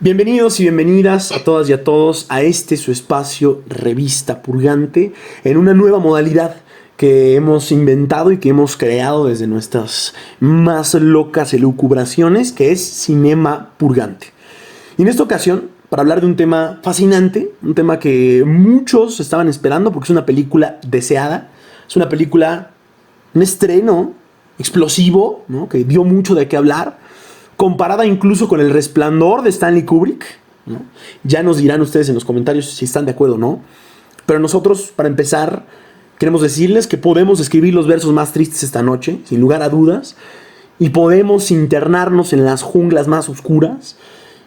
Bienvenidos y bienvenidas a todas y a todos a este su espacio Revista Purgante en una nueva modalidad que hemos inventado y que hemos creado desde nuestras más locas elucubraciones, que es Cinema Purgante. Y en esta ocasión, para hablar de un tema fascinante, un tema que muchos estaban esperando porque es una película deseada, es una película, un estreno explosivo, ¿no?, que dio mucho de qué hablar, comparada incluso con El Resplandor de Stanley Kubrick, ¿no? Ya nos dirán ustedes en los comentarios si están de acuerdo o no. Pero nosotros, para empezar, queremos decirles que podemos escribir los versos más tristes esta noche, sin lugar a dudas, y podemos internarnos en las junglas más oscuras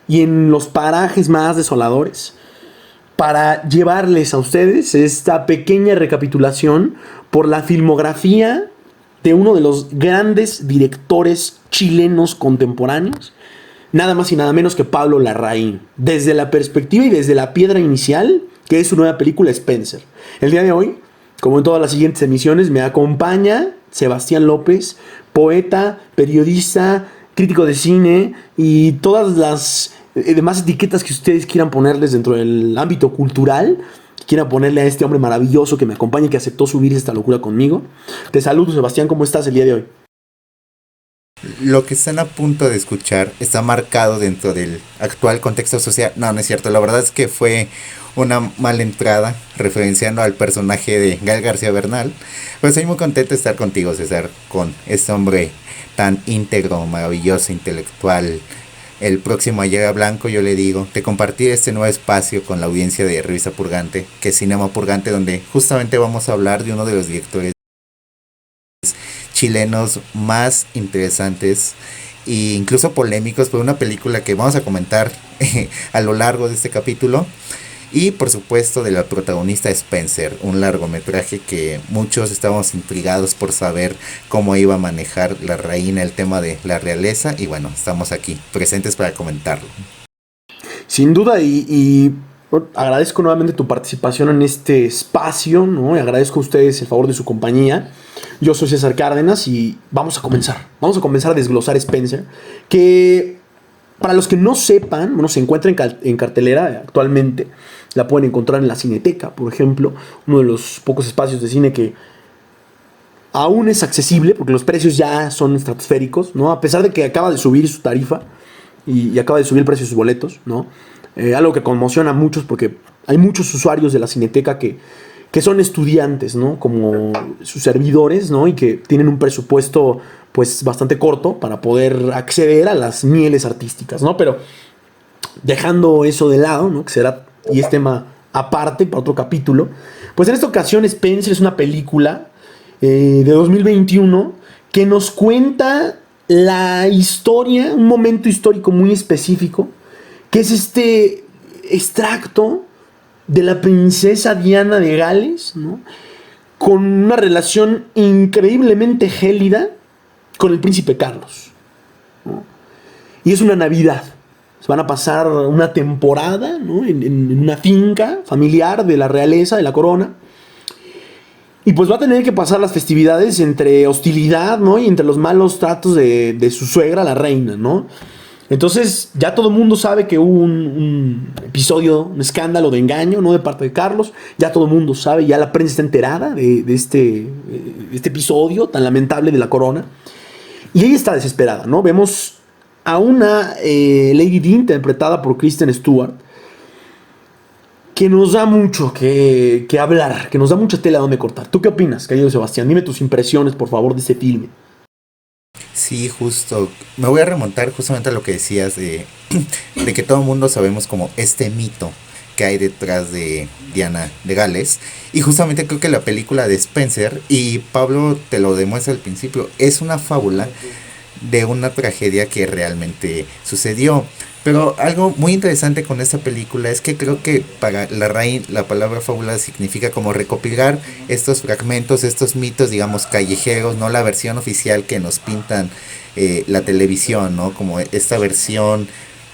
y en los parajes más desoladores para llevarles a ustedes esta pequeña recapitulación por la filmografía de uno de los grandes directores chilenos contemporáneos, nada más y nada menos que Pablo Larraín, desde la perspectiva y desde la piedra inicial, que es su nueva película Spencer. El día de hoy, como en todas las siguientes emisiones, me acompaña Sebastián López, poeta, periodista, crítico de cine y todas las demás etiquetas que ustedes quieran ponerles dentro del ámbito cultural, quieran ponerle a este hombre maravilloso que me acompaña y que aceptó subir esta locura conmigo. Te saludo, Sebastián, ¿cómo estás el día de hoy? Lo que están a punto de escuchar está marcado dentro del actual contexto social. No, no es cierto. La verdad es que fue una mala entrada referenciando al personaje de Gael García Bernal. Pero estoy muy contento de estar contigo, César, con este hombre tan íntegro, maravilloso, intelectual. El próximo Ayer Blanco, yo le digo, te compartí este nuevo espacio con la audiencia de Revista Purgante, que es Cinema Purgante, donde justamente vamos a hablar de uno de los directores chilenos más interesantes e incluso polémicos por una película que vamos a comentar a lo largo de este capítulo, y por supuesto de la protagonista Spencer, un largometraje que muchos estábamos intrigados por saber cómo iba a manejar la reina el tema de la realeza, y bueno, estamos aquí presentes para comentarlo. Sin duda, bueno, agradezco nuevamente tu participación en este espacio, ¿no? Y agradezco a ustedes el favor de su compañía. Yo soy César Cárdenas y vamos a comenzar. Vamos a comenzar a desglosar Spencer, que para los que no sepan, bueno, se encuentra en cartelera actualmente. La pueden encontrar en la Cineteca, por ejemplo, uno de los pocos espacios de cine que aún es accesible, porque los precios ya son estratosféricos, ¿no? A pesar de que acaba de subir su tarifa y acaba de subir el precio de sus boletos, ¿no? Algo que conmociona a muchos porque hay muchos usuarios de la Cineteca que son estudiantes, ¿no?, como sus servidores, ¿no?, y que tienen un presupuesto pues bastante corto para poder acceder a las mieles artísticas, ¿no? Pero dejando eso de lado, ¿no?, que será y es tema aparte para otro capítulo, pues en esta ocasión Spencer es una película de 2021 que nos cuenta la historia, un momento histórico muy específico, que es este extracto de la princesa Diana de Gales, ¿no?, con una relación increíblemente gélida con el príncipe Carlos, ¿no? Y es una Navidad. Se van a pasar una temporada, ¿no?, en una finca familiar de la realeza, de la corona. Y pues va a tener que pasar las festividades entre hostilidad, ¿no?, y entre los malos tratos de su suegra, la reina, ¿no? Entonces ya todo el mundo sabe que hubo un episodio, un escándalo de engaño, ¿no?, de parte de Carlos. Ya todo el mundo sabe, ya la prensa está enterada de este episodio tan lamentable de la corona. Y ella está desesperada, ¿no? Vemos a una Lady Di interpretada por Kristen Stewart, que nos da mucho que hablar, que nos da mucha tela donde cortar. ¿Tú qué opinas, querido Sebastián? Dime tus impresiones, por favor, de este filme. Sí, justo. Me voy a remontar justamente a lo que decías de que todo el mundo sabemos como este mito que hay detrás de Diana de Gales. Y justamente creo que la película de Spencer, y Pablo te lo demuestra al principio, es una fábula de una tragedia que realmente sucedió. Pero algo muy interesante con esta película es que creo que para Larraín la palabra fábula significa como recopilar estos fragmentos, estos mitos, digamos, callejeros, no la versión oficial que nos pintan la televisión, ¿no? Como esta versión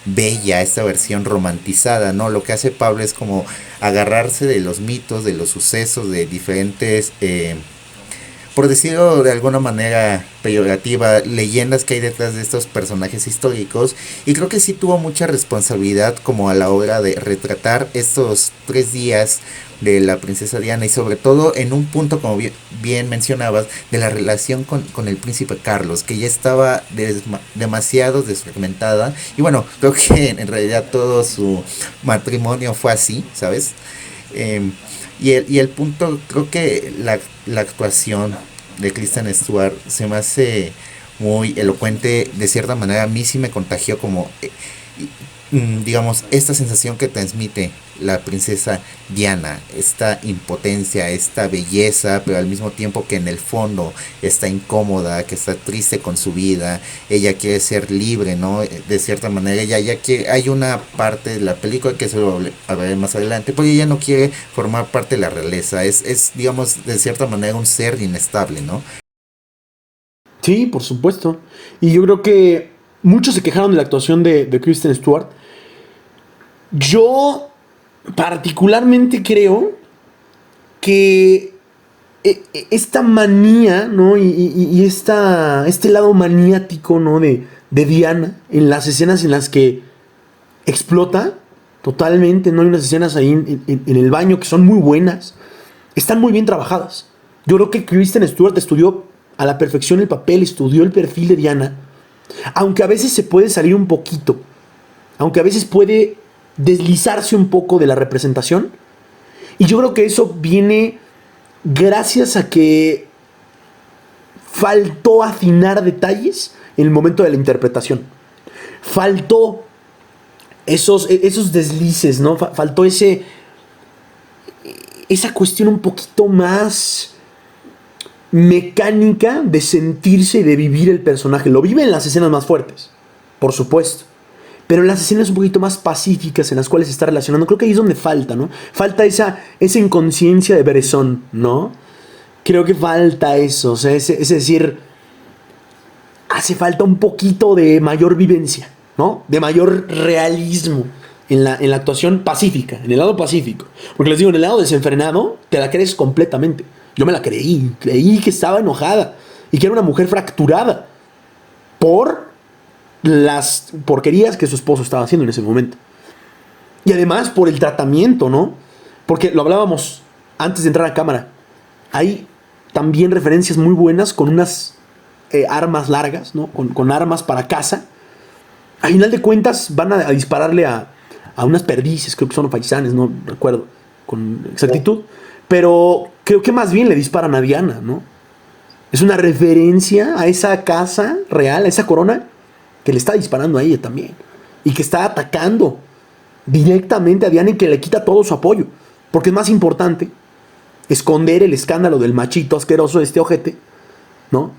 bella, esta versión romantizada, ¿no? Lo que hace Pablo es como agarrarse de los mitos, de los sucesos, de diferentes por decirlo de alguna manera peyorativa, leyendas que hay detrás de estos personajes históricos, y creo que sí tuvo mucha responsabilidad como a la hora de retratar estos 3 días de la princesa Diana, y sobre todo en un punto, como bien mencionabas, de la relación con el príncipe Carlos, que ya estaba demasiado desfragmentada, y bueno, creo que en realidad todo su matrimonio fue así, ¿sabes? Em, y el punto, creo que la actuación de Kristen Stewart se me hace muy elocuente. De cierta manera, a mí sí me contagió como, digamos, esta sensación que transmite la princesa Diana, esta impotencia, esta belleza, pero al mismo tiempo que en el fondo está incómoda, que está triste con su vida, ella quiere ser libre, ¿no? De cierta manera, ella ya quiere, hay una parte de la película que eso lo hablaré más adelante, porque ella no quiere formar parte de la realeza, digamos, de cierta manera un ser inestable, ¿no? Sí, por supuesto. Y yo creo que muchos se quejaron de la actuación de Kristen Stewart. Yo particularmente creo que esta manía, ¿no? Y este lado maniático, ¿no? De Diana en las escenas en las que explota totalmente, ¿no? Hay unas escenas ahí en el baño que son muy buenas, están muy bien trabajadas. Yo creo que Kristen Stewart estudió a la perfección el papel, estudió el perfil de Diana, aunque a veces se puede salir un poquito, aunque a veces puede deslizarse un poco de la representación. Y yo creo que eso viene gracias a que faltó afinar detalles en el momento de la interpretación. Faltó esos deslices, ¿no? Faltó esa cuestión un poquito más mecánica de sentirse y de vivir el personaje. Lo vive en las escenas más fuertes, por supuesto. Pero en las escenas un poquito más pacíficas en las cuales se está relacionando, creo que ahí es donde falta, ¿no? Falta esa inconsciencia de Bresson, ¿no? Creo que falta eso, o sea, es decir, hace falta un poquito de mayor vivencia, ¿no? De mayor realismo en la actuación pacífica, en el lado pacífico. Porque les digo, en el lado desenfrenado, te la crees completamente. Yo me la creí que estaba enojada y que era una mujer fracturada por las porquerías que su esposo estaba haciendo en ese momento. Y además por el tratamiento, ¿no? Porque lo hablábamos antes de entrar a cámara. Hay también referencias muy buenas con unas armas largas, ¿no? Con armas para caza. A final de cuentas van a dispararle a unas perdices, creo que son paisanes, no recuerdo con exactitud. Pero creo que más bien le disparan a Diana, ¿no? Es una referencia a esa casa real, a esa corona que le está disparando a ella también. Y que está atacando directamente a Diana y que le quita todo su apoyo. Porque es más importante esconder el escándalo del machito asqueroso de este ojete, ¿no?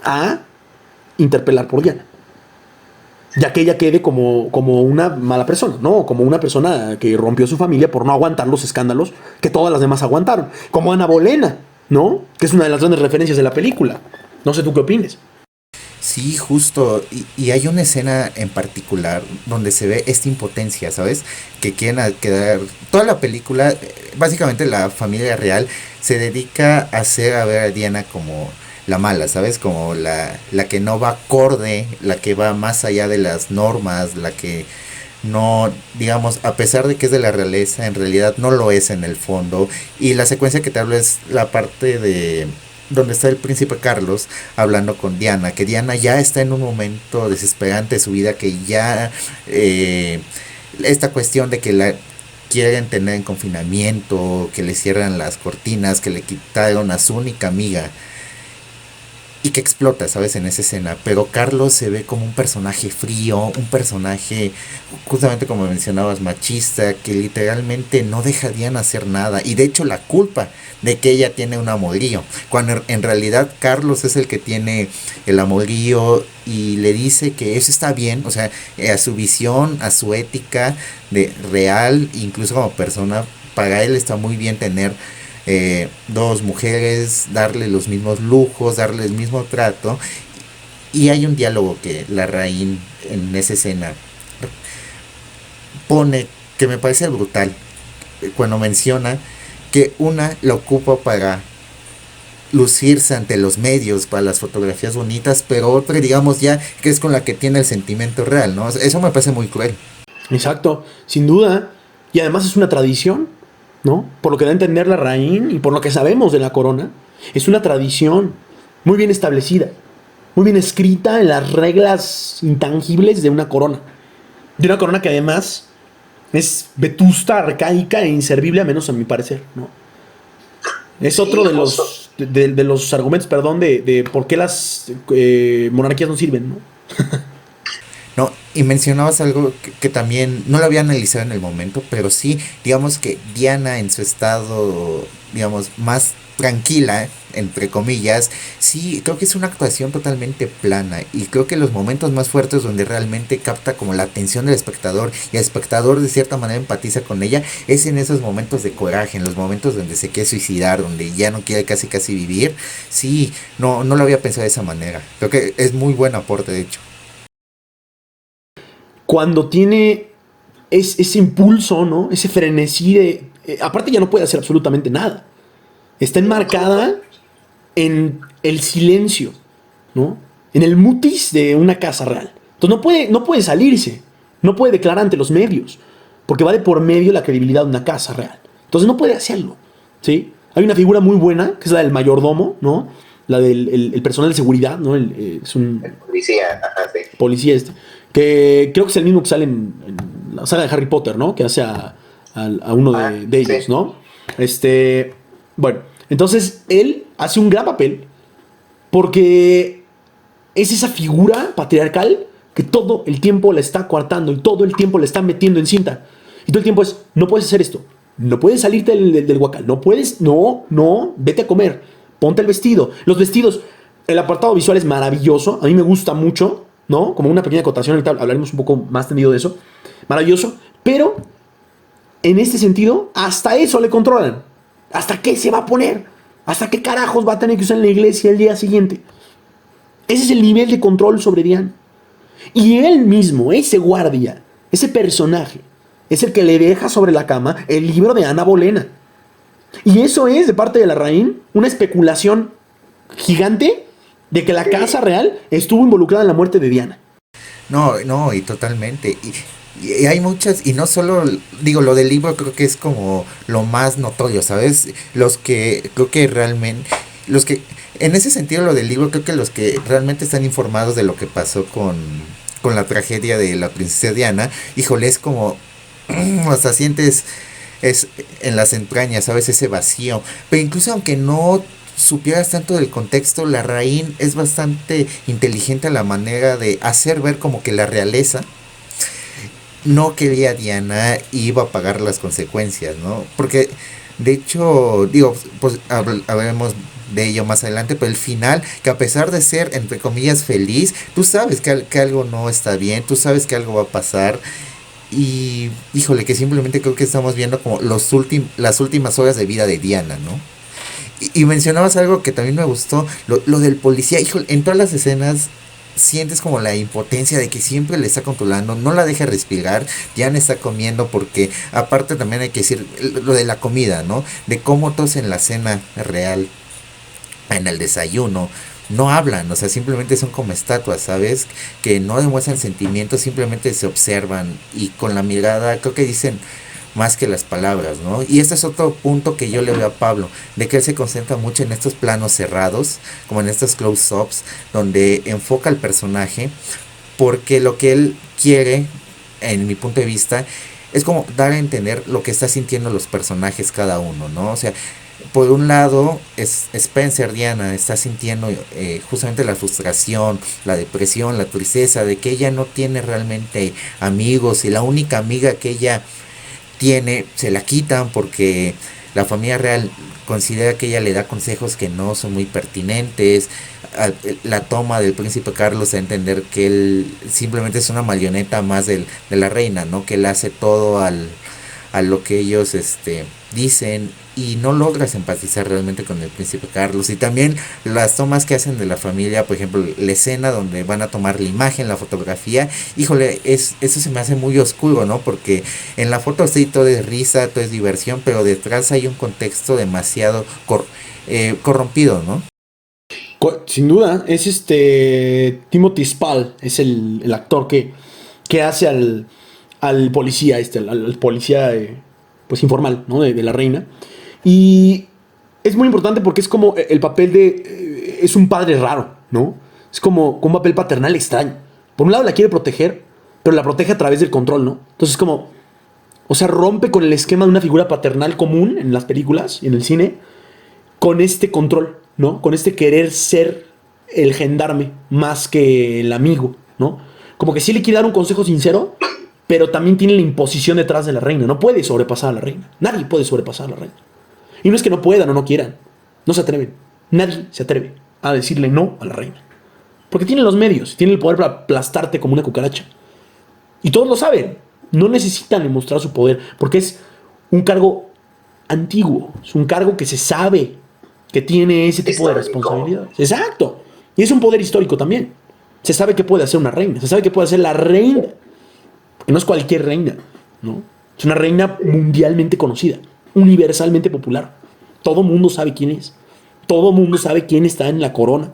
A interpelar por Diana. Ya que ella quede como una mala persona, ¿no? Como una persona que rompió su familia por no aguantar los escándalos que todas las demás aguantaron. Como Ana Bolena, ¿no? Que es una de las grandes referencias de la película. No sé tú qué opines. Sí, justo. Y hay una escena en particular donde se ve esta impotencia, ¿sabes? Que quieren quedar. Toda la película, básicamente la familia real, se dedica a hacer a ver a Diana como la mala, ¿sabes? Como la que no va acorde, la que va más allá de las normas, la que no, digamos, a pesar de que es de la realeza, en realidad no lo es en el fondo. Y la secuencia que te hablo es la parte de donde está el príncipe Carlos hablando con Diana, que Diana ya está en un momento desesperante de su vida, que ya esta cuestión de que la quieren tener en confinamiento, que le cierran las cortinas, que le quitaron a su única amiga, y que explota, ¿sabes? En esa escena. Pero Carlos se ve como un personaje frío, un personaje, justamente como mencionabas, machista, que literalmente no deja a Diana hacer nada. Y de hecho la culpa de que ella tiene un amorío, cuando en realidad Carlos es el que tiene el amorío y le dice que eso está bien, o sea, a su visión, a su ética de real, incluso como persona, para él está muy bien tener dos mujeres, darle los mismos lujos, darle el mismo trato. Y hay un diálogo que Larraín en esa escena pone que me parece brutal, cuando menciona que una la ocupa para lucirse ante los medios para las fotografías bonitas, pero otra, digamos, ya que es con la que tiene el sentimiento real, ¿no? Eso me parece muy cruel. Exacto, sin duda. Y además es una tradición, ¿no? Por lo que da a entender la Larraín y por lo que sabemos de la corona, es una tradición muy bien establecida, muy bien escrita en las reglas intangibles de una corona. De una corona que además es vetusta, arcaica e inservible, a menos a mi parecer, ¿no? Es otro de los argumentos, perdón, de por qué las monarquías no sirven, ¿no? No, y mencionabas algo que también no lo había analizado en el momento, pero sí, digamos que Diana en su estado, digamos, más tranquila, entre comillas, sí, creo que es una actuación totalmente plana y creo que los momentos más fuertes donde realmente capta como la atención del espectador y el espectador de cierta manera empatiza con ella es en esos momentos de coraje, en los momentos donde se quiere suicidar, donde ya no quiere casi vivir. Sí, no lo había pensado de esa manera. Creo que es muy buen aporte, de hecho. Cuando tiene ese impulso, ¿no? Ese frenesí de... aparte ya no puede hacer absolutamente nada. Está enmarcada en el silencio, ¿no? En el mutis de una casa real. Entonces no puede salirse, no puede declarar ante los medios, porque va de por medio la credibilidad de una casa real. Entonces no puede hacerlo, ¿sí? Hay una figura muy buena, que es la del mayordomo, ¿no? La del el personal de seguridad, ¿no? Es un... El policía, ajá, sí. Policía que creo que es el mismo que sale en la saga de Harry Potter, ¿no? Que hace a uno de ellos, sí. ¿no? Bueno, entonces él hace un gran papel porque es esa figura patriarcal que todo el tiempo la está coartando y todo el tiempo la está metiendo en cinta. Y todo el tiempo es, no puedes hacer esto, no puedes salirte del huacal, no puedes, no, vete a comer, ponte el vestido. Los vestidos, el apartado visual es maravilloso, a mí me gusta mucho, ¿no? Como una pequeña acotación, ahorita hablaremos un poco más tendido de eso. Maravilloso, pero en este sentido, hasta eso le controlan. ¿Hasta qué se va a poner? ¿Hasta qué carajos va a tener que usar en la iglesia el día siguiente? Ese es el nivel de control sobre Diana. Y él mismo, ese guardia, ese personaje, es el que le deja sobre la cama el libro de Ana Bolena. Y eso es, de parte de la Larraín, una especulación gigante de que la casa real estuvo involucrada en la muerte de Diana. No, y totalmente. Y hay muchas, y no solo, digo, lo del libro creo que es como lo más notorio, ¿sabes? Los que creo que realmente, los que, en ese sentido lo del libro creo que los que realmente están informados de lo que pasó con la tragedia de la princesa Diana, híjole, es como, hasta sientes es en las entrañas, ¿sabes? Ese vacío. Pero incluso aunque no supieras tanto del contexto, la Larraín es bastante inteligente a la manera de hacer ver como que la realeza no quería a Diana y iba a pagar las consecuencias, ¿no? Porque, de hecho, digo, pues hablaremos de ello más adelante, pero el final, que a pesar de ser, entre comillas, feliz, tú sabes que algo no está bien, tú sabes que algo va a pasar. Y, híjole, que simplemente creo que estamos viendo como las últimas horas de vida de Diana, ¿no? Y mencionabas algo que también me gustó, lo del policía, híjole, en todas las escenas sientes como la impotencia de que siempre le está controlando, no la deja respirar, Diana está comiendo porque aparte también hay que decir lo de la comida, ¿no? De cómo todos en la cena real, en el desayuno, no hablan, o sea, simplemente son como estatuas, ¿sabes? Que no demuestran sentimientos, simplemente se observan y con la mirada creo que dicen más que las palabras, ¿no? Y este es otro punto que yo le veo a Pablo, de que él se concentra mucho en estos planos cerrados, como en estos close-ups, donde enfoca al personaje, porque lo que él quiere, en mi punto de vista, es como dar a entender lo que está sintiendo los personajes cada uno, ¿no? O sea, por un lado, Spencer, Diana, está sintiendo justamente la frustración, la depresión, la tristeza de que ella no tiene realmente amigos y la única amiga que ella tiene, se la quitan porque la familia real considera que ella le da consejos que no son muy pertinentes. La toma del príncipe Carlos a entender que él simplemente es una marioneta más de la reina, ¿no? Que él hace todo a lo que ellos dicen y no logras empatizar realmente con el príncipe Carlos. Y también las tomas que hacen de la familia, por ejemplo, la escena donde van a tomar la imagen, la fotografía, híjole, eso se me hace muy oscuro, ¿no? Porque en la foto sí todo es risa, todo es diversión, pero detrás hay un contexto demasiado corrompido, ¿no? Sin duda, es Timothy Spall, es el actor que hace al policía, al policía pues informal, ¿no? De la reina. Y es muy importante porque es como el papel es un padre raro, ¿no? Es como un papel paternal extraño. Por un lado la quiere proteger, pero la protege a través del control, ¿no? Entonces como, o sea, rompe con el esquema de una figura paternal común en las películas y en el cine, con este control, ¿no? Con este querer ser el gendarme más que el amigo, ¿no? Como que sí le quiere dar un consejo sincero, pero también tiene la imposición detrás de la reina. No puede sobrepasar a la reina. Nadie puede sobrepasar a la reina. Y no es que no puedan o no quieran. No se atreven. Nadie se atreve a decirle no a la reina. Porque tienen los medios, tienen el poder para aplastarte como una cucaracha. Y todos lo saben. No necesitan demostrar su poder, porque es un cargo antiguo. Es un cargo que se sabe que tiene ese tipo de responsabilidades. Exacto. Y es un poder histórico también. Se sabe que puede hacer una reina. Se sabe que puede hacer la reina. Porque no es cualquier reina, ¿no? Es una reina mundialmente conocida, universalmente popular. Todo mundo sabe quién es. Todo mundo sabe quién está en la corona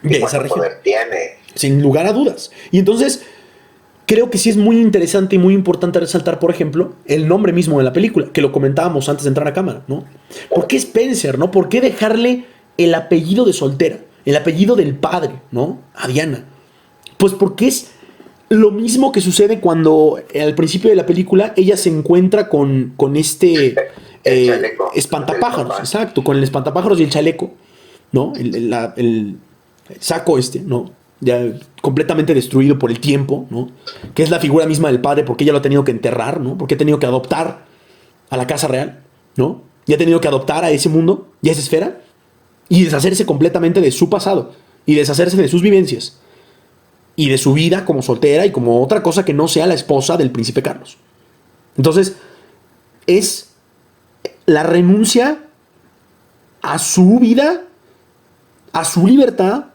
de esa región. Poder tiene. Sin lugar a dudas. Y entonces, creo que sí es muy interesante y muy importante resaltar, por ejemplo, el nombre mismo de la película, que lo comentábamos antes de entrar a cámara, ¿no? ¿Por qué Spencer, no? ¿Por qué dejarle el apellido de soltera, el apellido del padre, ¿no? A Diana. Pues porque es lo mismo que sucede cuando al principio de la película ella se encuentra con espantapájaros, exacto, con el espantapájaros y el chaleco, ¿no? El saco ¿no? Ya completamente destruido por el tiempo, ¿no? Que es la figura misma del padre, porque ella lo ha tenido que enterrar, ¿no? Porque ha tenido que adoptar a la casa real, ¿no? Y ha tenido que adoptar a ese mundo y a esa esfera y deshacerse completamente de su pasado y deshacerse de sus vivencias y de su vida como soltera y como otra cosa que no sea la esposa del príncipe Carlos. Entonces, es la renuncia a su vida, a su libertad,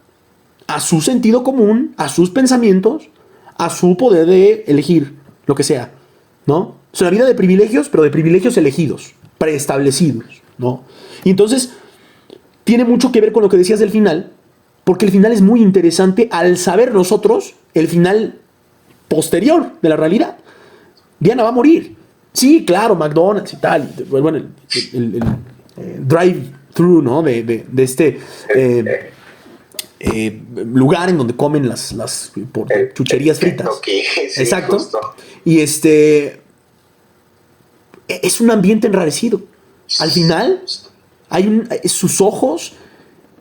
a su sentido común, a sus pensamientos, a su poder de elegir lo que sea, ¿no? Es una vida de privilegios, pero de privilegios elegidos, preestablecidos, ¿no? Y entonces, tiene mucho que ver con lo que decías del final, porque el final es muy interesante al saber nosotros el final posterior de la realidad. Diana va a morir. Sí, claro, McDonald's y tal. Bueno, el drive-thru, ¿no? De este lugar en donde comen las chucherías fritas. Sí, exacto. Justo. Y es un ambiente enrarecido. Al final, sus ojos,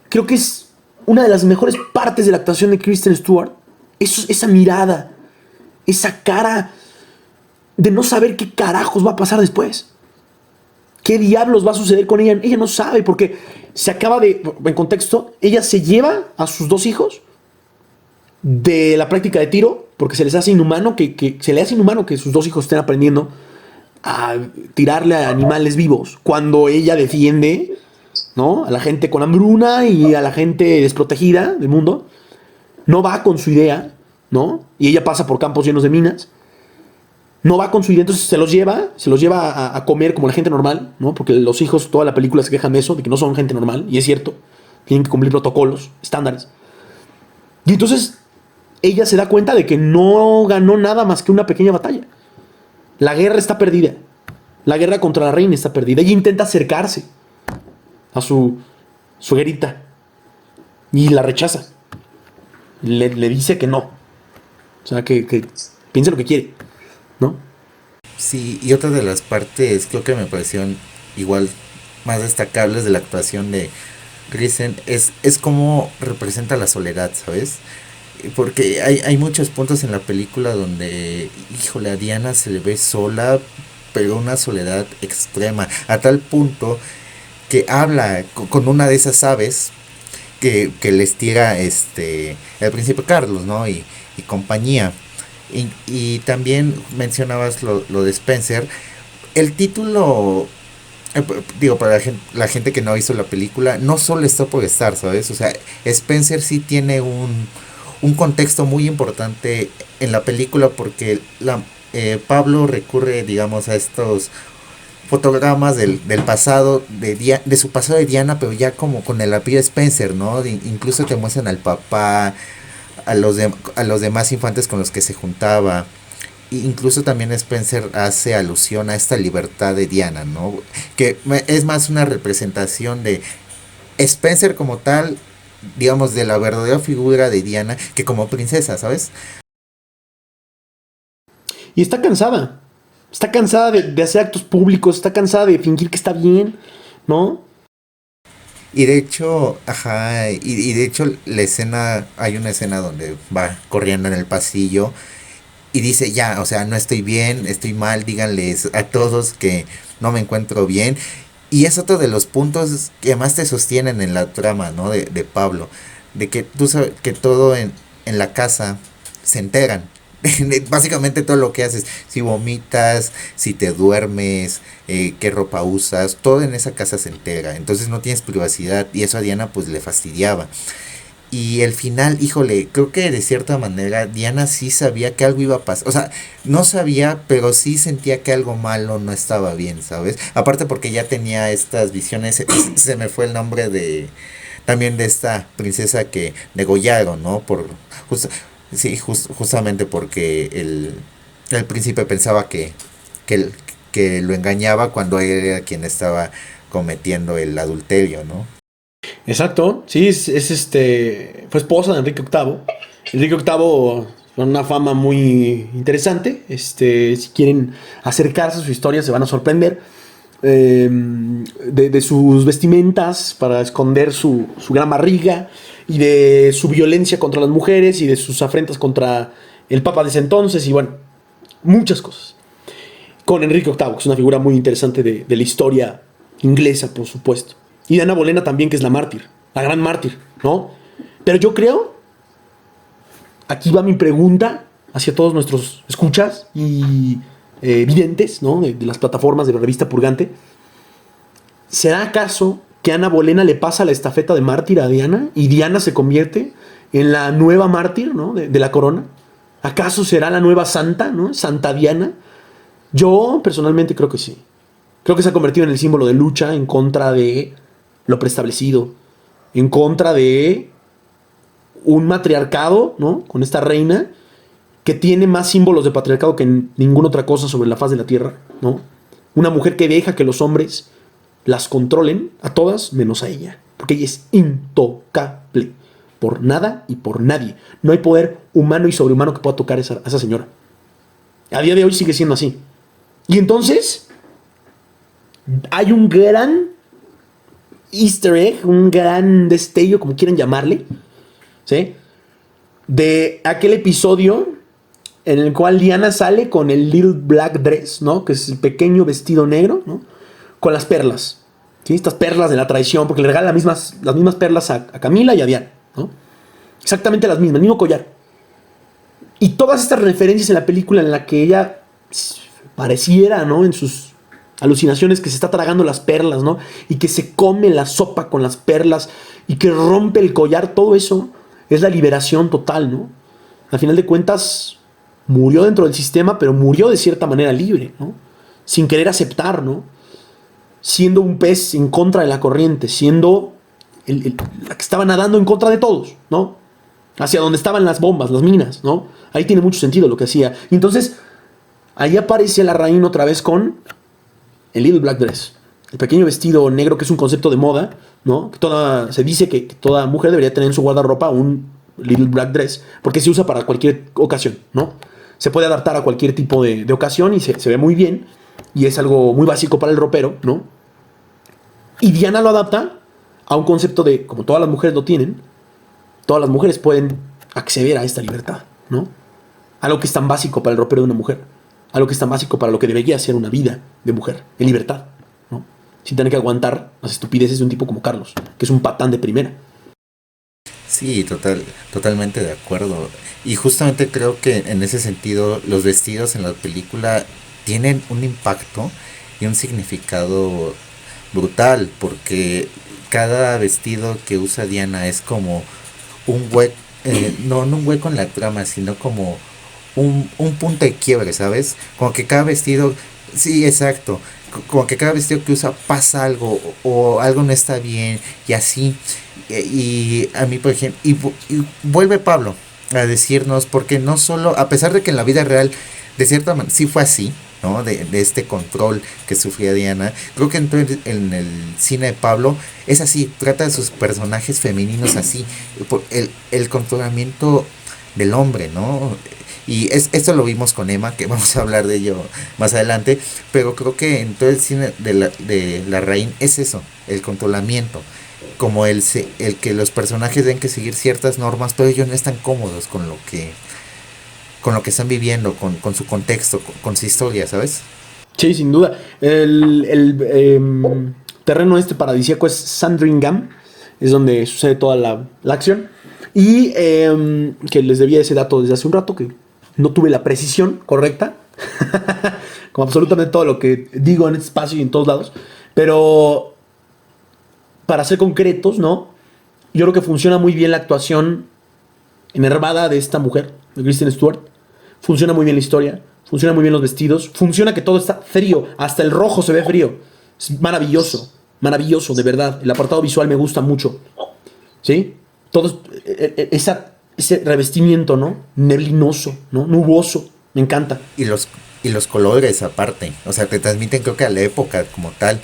creo que es una de las mejores partes de la actuación de Kristen Stewart. Esa mirada, esa cara de no saber qué carajos va a pasar después. ¿Qué diablos va a suceder con ella? Ella no sabe porque se acaba en contexto, ella se lleva a sus 2 hijos de la práctica de tiro porque se les hace inhumano se le hace inhumano que sus 2 hijos estén aprendiendo a tirarle a animales vivos cuando ella defiende, ¿no? A la gente con hambruna y a la gente desprotegida del mundo. No va con su idea, ¿no? Y ella pasa por campos llenos de minas. No va con su idea, entonces se los lleva a comer como la gente normal, ¿no? Porque los hijos, toda la película se quejan de eso, de que no son gente normal, y es cierto. Tienen que cumplir protocolos, estándares. Y entonces ella se da cuenta de que no ganó nada más que una pequeña batalla. La guerra está perdida. La guerra contra la reina está perdida. Ella intenta acercarse a su suegrita y la rechaza. Le dice que no. O sea, que piense lo que quiere, ¿no? Sí, y otra de las partes creo que me parecieron igual más destacables de la actuación de Kristen es cómo representa la soledad, ¿sabes? Porque hay muchos puntos en la película donde, híjole, a Diana se le ve sola, pero una soledad extrema, a tal punto que habla con una de esas aves que les tira el príncipe Carlos, ¿no? Y compañía. Y también mencionabas lo de Spencer. El título, digo, para la gente que no hizo la película, no solo está por estar, ¿sabes? O sea, Spencer sí tiene un contexto muy importante en la película porque Pablo recurre, digamos, a estos fotogramas del pasado, de su pasado de Diana, pero ya como con el apellido Spencer, ¿no? Incluso te muestran al papá, a los demás infantes con los que se juntaba. Incluso también Spencer hace alusión a esta libertad de Diana, ¿no? Que es más una representación de Spencer como tal, digamos, de la verdadera figura de Diana, que como princesa, ¿sabes? Y está cansada. Está cansada de hacer actos públicos, está cansada de fingir que está bien, ¿no? Y de hecho, ajá, y de hecho la escena, hay una escena donde va corriendo en el pasillo y dice, ya, o sea, no estoy bien, estoy mal, díganles a todos que no me encuentro bien. Y es otro de los puntos que más te sostienen en la trama, ¿no? De Pablo, de que tú sabes que todo en la casa se enteran. Básicamente todo lo que haces, si vomitas, si te duermes, qué ropa usas, todo en esa casa se entera, entonces no tienes privacidad y eso a Diana pues le fastidiaba. Y el final, híjole, creo que de cierta manera Diana sí sabía que algo iba a pasar. O sea, no sabía, pero sí sentía que algo malo no estaba bien, ¿sabes? Aparte porque ya tenía estas visiones, se me fue el nombre de también de esta princesa que degollaron, ¿no? Justo, sí, justamente porque el príncipe pensaba que, que lo engañaba cuando él era quien estaba cometiendo el adulterio, ¿no? Exacto, sí, fue esposa de Enrique VIII. Enrique VIII con una fama muy interesante. Si quieren acercarse a su historia se van a sorprender. De sus vestimentas para esconder su gran barriga y de su violencia contra las mujeres y de sus afrentas contra el Papa de ese entonces y bueno, muchas cosas. Con Enrique VIII, que es una figura muy interesante de la historia inglesa, por supuesto. Y de Ana Bolena también, que es la mártir, la gran mártir, ¿no? Pero yo creo, aquí va mi pregunta hacia todos nuestros escuchas y videntes, ¿no? De las plataformas de la revista Purgante. ¿Será acaso que Ana Bolena le pasa la estafeta de mártir a Diana y Diana se convierte en la nueva mártir, ¿no? de la corona? ¿Acaso será la nueva santa, ¿no? Santa Diana. Yo personalmente creo que sí. Creo que se ha convertido en el símbolo de lucha en contra de lo preestablecido, en contra de un matriarcado, ¿no? Con esta reina que tiene más símbolos de patriarcado que ninguna otra cosa sobre la faz de la tierra, ¿no? Una mujer que deja que los hombres las controlen a todas menos a ella, porque ella es intocable por nada y por nadie. No hay poder humano y sobrehumano que pueda tocar a esa señora. A día de hoy sigue siendo así. Y entonces hay un gran easter egg, un gran destello, como quieran llamarle, ¿sí? De aquel episodio en el cual Diana sale con el little black dress, ¿no? Que es el pequeño vestido negro, ¿no? Con las perlas, ¿sí? Estas perlas de la traición, porque le regala las mismas perlas a Camila y a Diana, ¿no? Exactamente las mismas, el mismo collar. Y todas estas referencias en la película en la que ella pareciera, ¿no? En sus alucinaciones que se está tragando las perlas, ¿no? Y que se come la sopa con las perlas y que rompe el collar, todo eso es la liberación total, ¿no? Al final de cuentas, murió dentro del sistema, pero murió de cierta manera libre, ¿no? Sin querer aceptar, ¿no? Siendo un pez en contra de la corriente, siendo la que estaba nadando en contra de todos, ¿no? Hacia donde estaban las bombas, las minas, ¿no? Ahí tiene mucho sentido lo que hacía. Y entonces, ahí aparece la reina otra vez con el Little Black Dress, el pequeño vestido negro que es un concepto de moda, ¿no? Se dice que toda mujer debería tener en su guardarropa un Little Black Dress, porque se usa para cualquier ocasión, ¿no? Se puede adaptar a cualquier tipo de ocasión y se ve muy bien, y es algo muy básico para el ropero, ¿no? Y Diana lo adapta a un concepto de, como todas las mujeres lo tienen, todas las mujeres pueden acceder a esta libertad, ¿no? Algo que es tan básico para el ropero de una mujer, algo que es tan básico para lo que debería ser una vida de mujer, en libertad, ¿no? Sin tener que aguantar las estupideces de un tipo como Carlos, que es un patán de primera. Sí, totalmente de acuerdo. Y justamente creo que en ese sentido los vestidos en la película tienen un impacto y un significado brutal, porque cada vestido que usa Diana es como un hueco, no un hueco en la trama, sino como un punto de quiebre, ¿sabes? Como que cada vestido, sí, exacto, como que cada vestido que usa pasa algo o algo no está bien y así. Y a mí, por ejemplo, y vuelve Pablo a decirnos, porque no solo, a pesar de que en la vida real, de cierta manera, sí fue así, ¿no? De este control que sufría Diana, creo que en el cine de Pablo es así, trata de sus personajes femeninos así, el controlamiento del hombre, ¿no? Y esto lo vimos con Emma, que vamos a hablar de ello más adelante, pero creo que en todo el cine de la Larraín es eso, el controlamiento, como el que los personajes deben que seguir ciertas normas, pero ellos no están cómodos con lo que están viviendo, con su contexto, con su historia, ¿sabes? Sí, sin duda. Terreno este paradisíaco es Sandringham, es donde sucede toda la acción. Y que les debía ese dato desde hace un rato, que no tuve la precisión correcta, como absolutamente todo lo que digo en este espacio y en todos lados. Pero para ser concretos, ¿no? Yo creo que funciona muy bien la actuación enervada de esta mujer, de Kristen Stewart. Funciona muy bien la historia, funciona muy bien los vestidos, funciona que todo está frío, hasta el rojo se ve frío. Es maravilloso, maravilloso, de verdad. El apartado visual me gusta mucho. ¿Sí? Todo ese revestimiento, ¿no? Neblinoso, ¿no? Nuboso. Me encanta. Y los colores aparte, o sea, te transmiten creo que a la época como tal.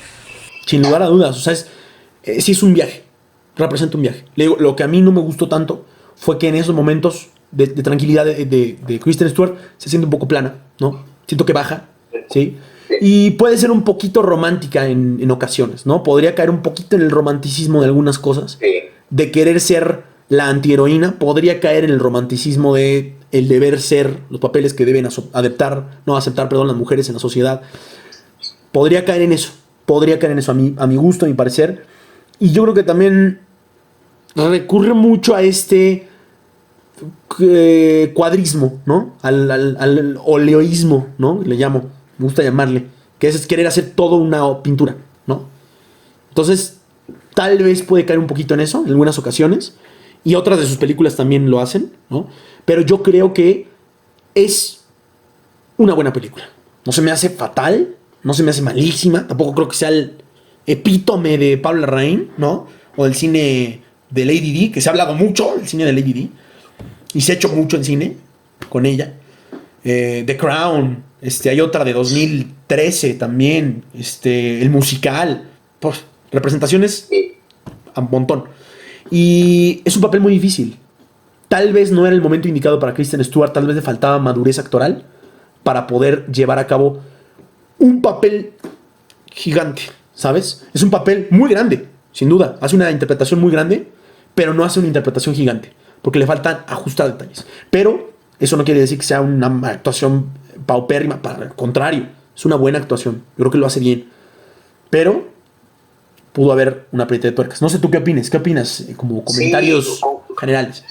Sin lugar a dudas. O sea, sí es un viaje. Representa un viaje. Le digo, lo que a mí no me gustó tanto fue que en esos momentos de tranquilidad de Kristen Stewart se siente un poco plana, ¿no? Siento que baja, ¿sí? Y puede ser un poquito romántica en ocasiones, ¿no? Podría caer un poquito en el romanticismo de algunas cosas. De querer ser la antiheroína, podría caer en el romanticismo de el deber ser, los papeles que deben aceptar las mujeres en la sociedad. Podría caer en eso a mi gusto, a mi parecer. Y yo creo que también recurre mucho a este cuadrismo, ¿no? Al oleoísmo, ¿no? Le llamo, me gusta llamarle, que es querer hacer todo una pintura, ¿no? Entonces, tal vez puede caer un poquito en eso, en algunas ocasiones, y otras de sus películas también lo hacen, ¿no? Pero yo creo que es una buena película. No se me hace fatal, no se me hace malísima, tampoco creo que sea el epítome de Pablo Larraín, ¿no? O del cine de Lady Di, que se ha hablado mucho del cine de Lady Di, y se ha hecho mucho en cine con ella. The Crown, hay otra de 2013 también, el musical, pues, representaciones a un montón. Y es un papel muy difícil. Tal vez no era el momento indicado para Kristen Stewart, tal vez le faltaba madurez actoral para poder llevar a cabo un papel gigante, ¿sabes? Es un papel muy grande, sin duda. Hace una interpretación muy grande, pero no hace una interpretación gigante, porque le faltan ajustar detalles. Pero eso no quiere decir que sea una actuación paupérrima, para el contrario, es una buena actuación. Yo creo que lo hace bien. Pero pudo haber una aprieta de tuercas. No sé tú qué opinas, como comentarios generales.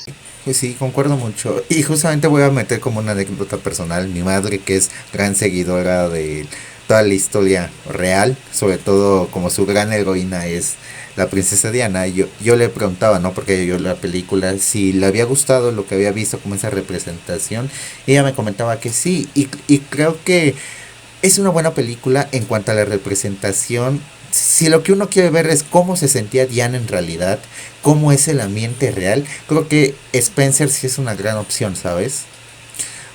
Sí, concuerdo mucho. Y justamente voy a meter como una anécdota personal. Mi madre, que es gran seguidora de toda la historia real, sobre todo como su gran heroína es la princesa Diana, yo le preguntaba, ¿no? Porque yo la película, si le había gustado lo que había visto como esa representación, y ella me comentaba que sí, y creo que es una buena película en cuanto a la representación. Si lo que uno quiere ver es cómo se sentía Diana en realidad, cómo es el ambiente real, creo que Spencer sí es una gran opción, ¿sabes?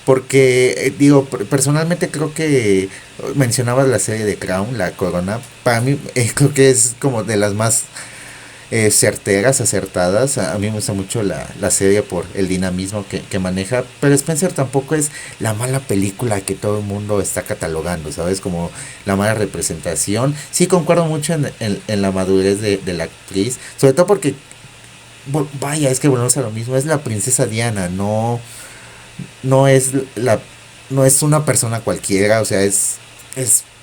Porque, digo, personalmente creo que mencionabas la serie de Crown, La Corona, para mí creo que es como de las más certeras, acertadas. A mí me gusta mucho la serie por el dinamismo que maneja, pero Spencer tampoco es la mala película que todo el mundo está catalogando, ¿sabes? Como la mala representación. Sí concuerdo mucho en la madurez de la actriz, sobre todo porque, vaya, es que volvemos a lo mismo, es la princesa Diana, no es no es una persona cualquiera, o sea, es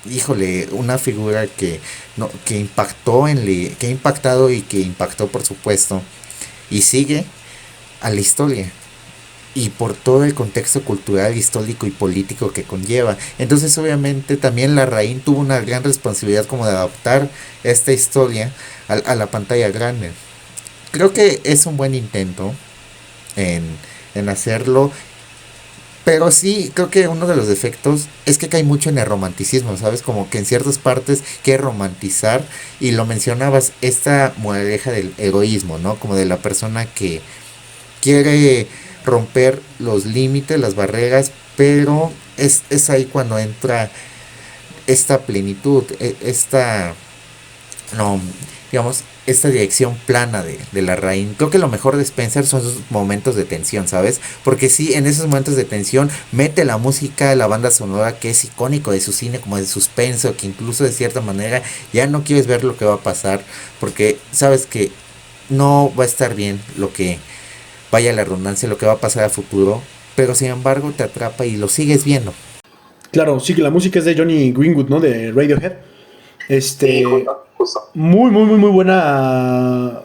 híjole, una figura que impactó que ha impactado y que impactó por supuesto y sigue a la historia y por todo el contexto cultural, histórico y político que conlleva. Entonces, obviamente, también Larraín tuvo una gran responsabilidad como de adaptar esta historia a la pantalla grande. Creo que es un buen intento en hacerlo. Pero sí, creo que uno de los defectos es que cae mucho en el romanticismo, ¿sabes? Como que en ciertas partes quiere romantizar, y lo mencionabas, esta moraleja del egoísmo, ¿no? Como de la persona que quiere romper los límites, las barreras, pero es ahí cuando entra esta plenitud, esta, no, digamos, esta dirección plana de la raíz. Creo que lo mejor de Spencer son sus momentos de tensión, ¿sabes? Porque sí, en esos momentos de tensión mete la música, la banda sonora que es icónico de su cine, como de suspenso, que incluso de cierta manera ya no quieres ver lo que va a pasar, porque sabes que no va a estar bien lo que, vaya la redundancia, lo que va a pasar a futuro, pero sin embargo te atrapa y lo sigues viendo. Claro, sí que la música es de Johnny Greenwood, ¿no? De Radiohead. Muy, muy, muy, muy buena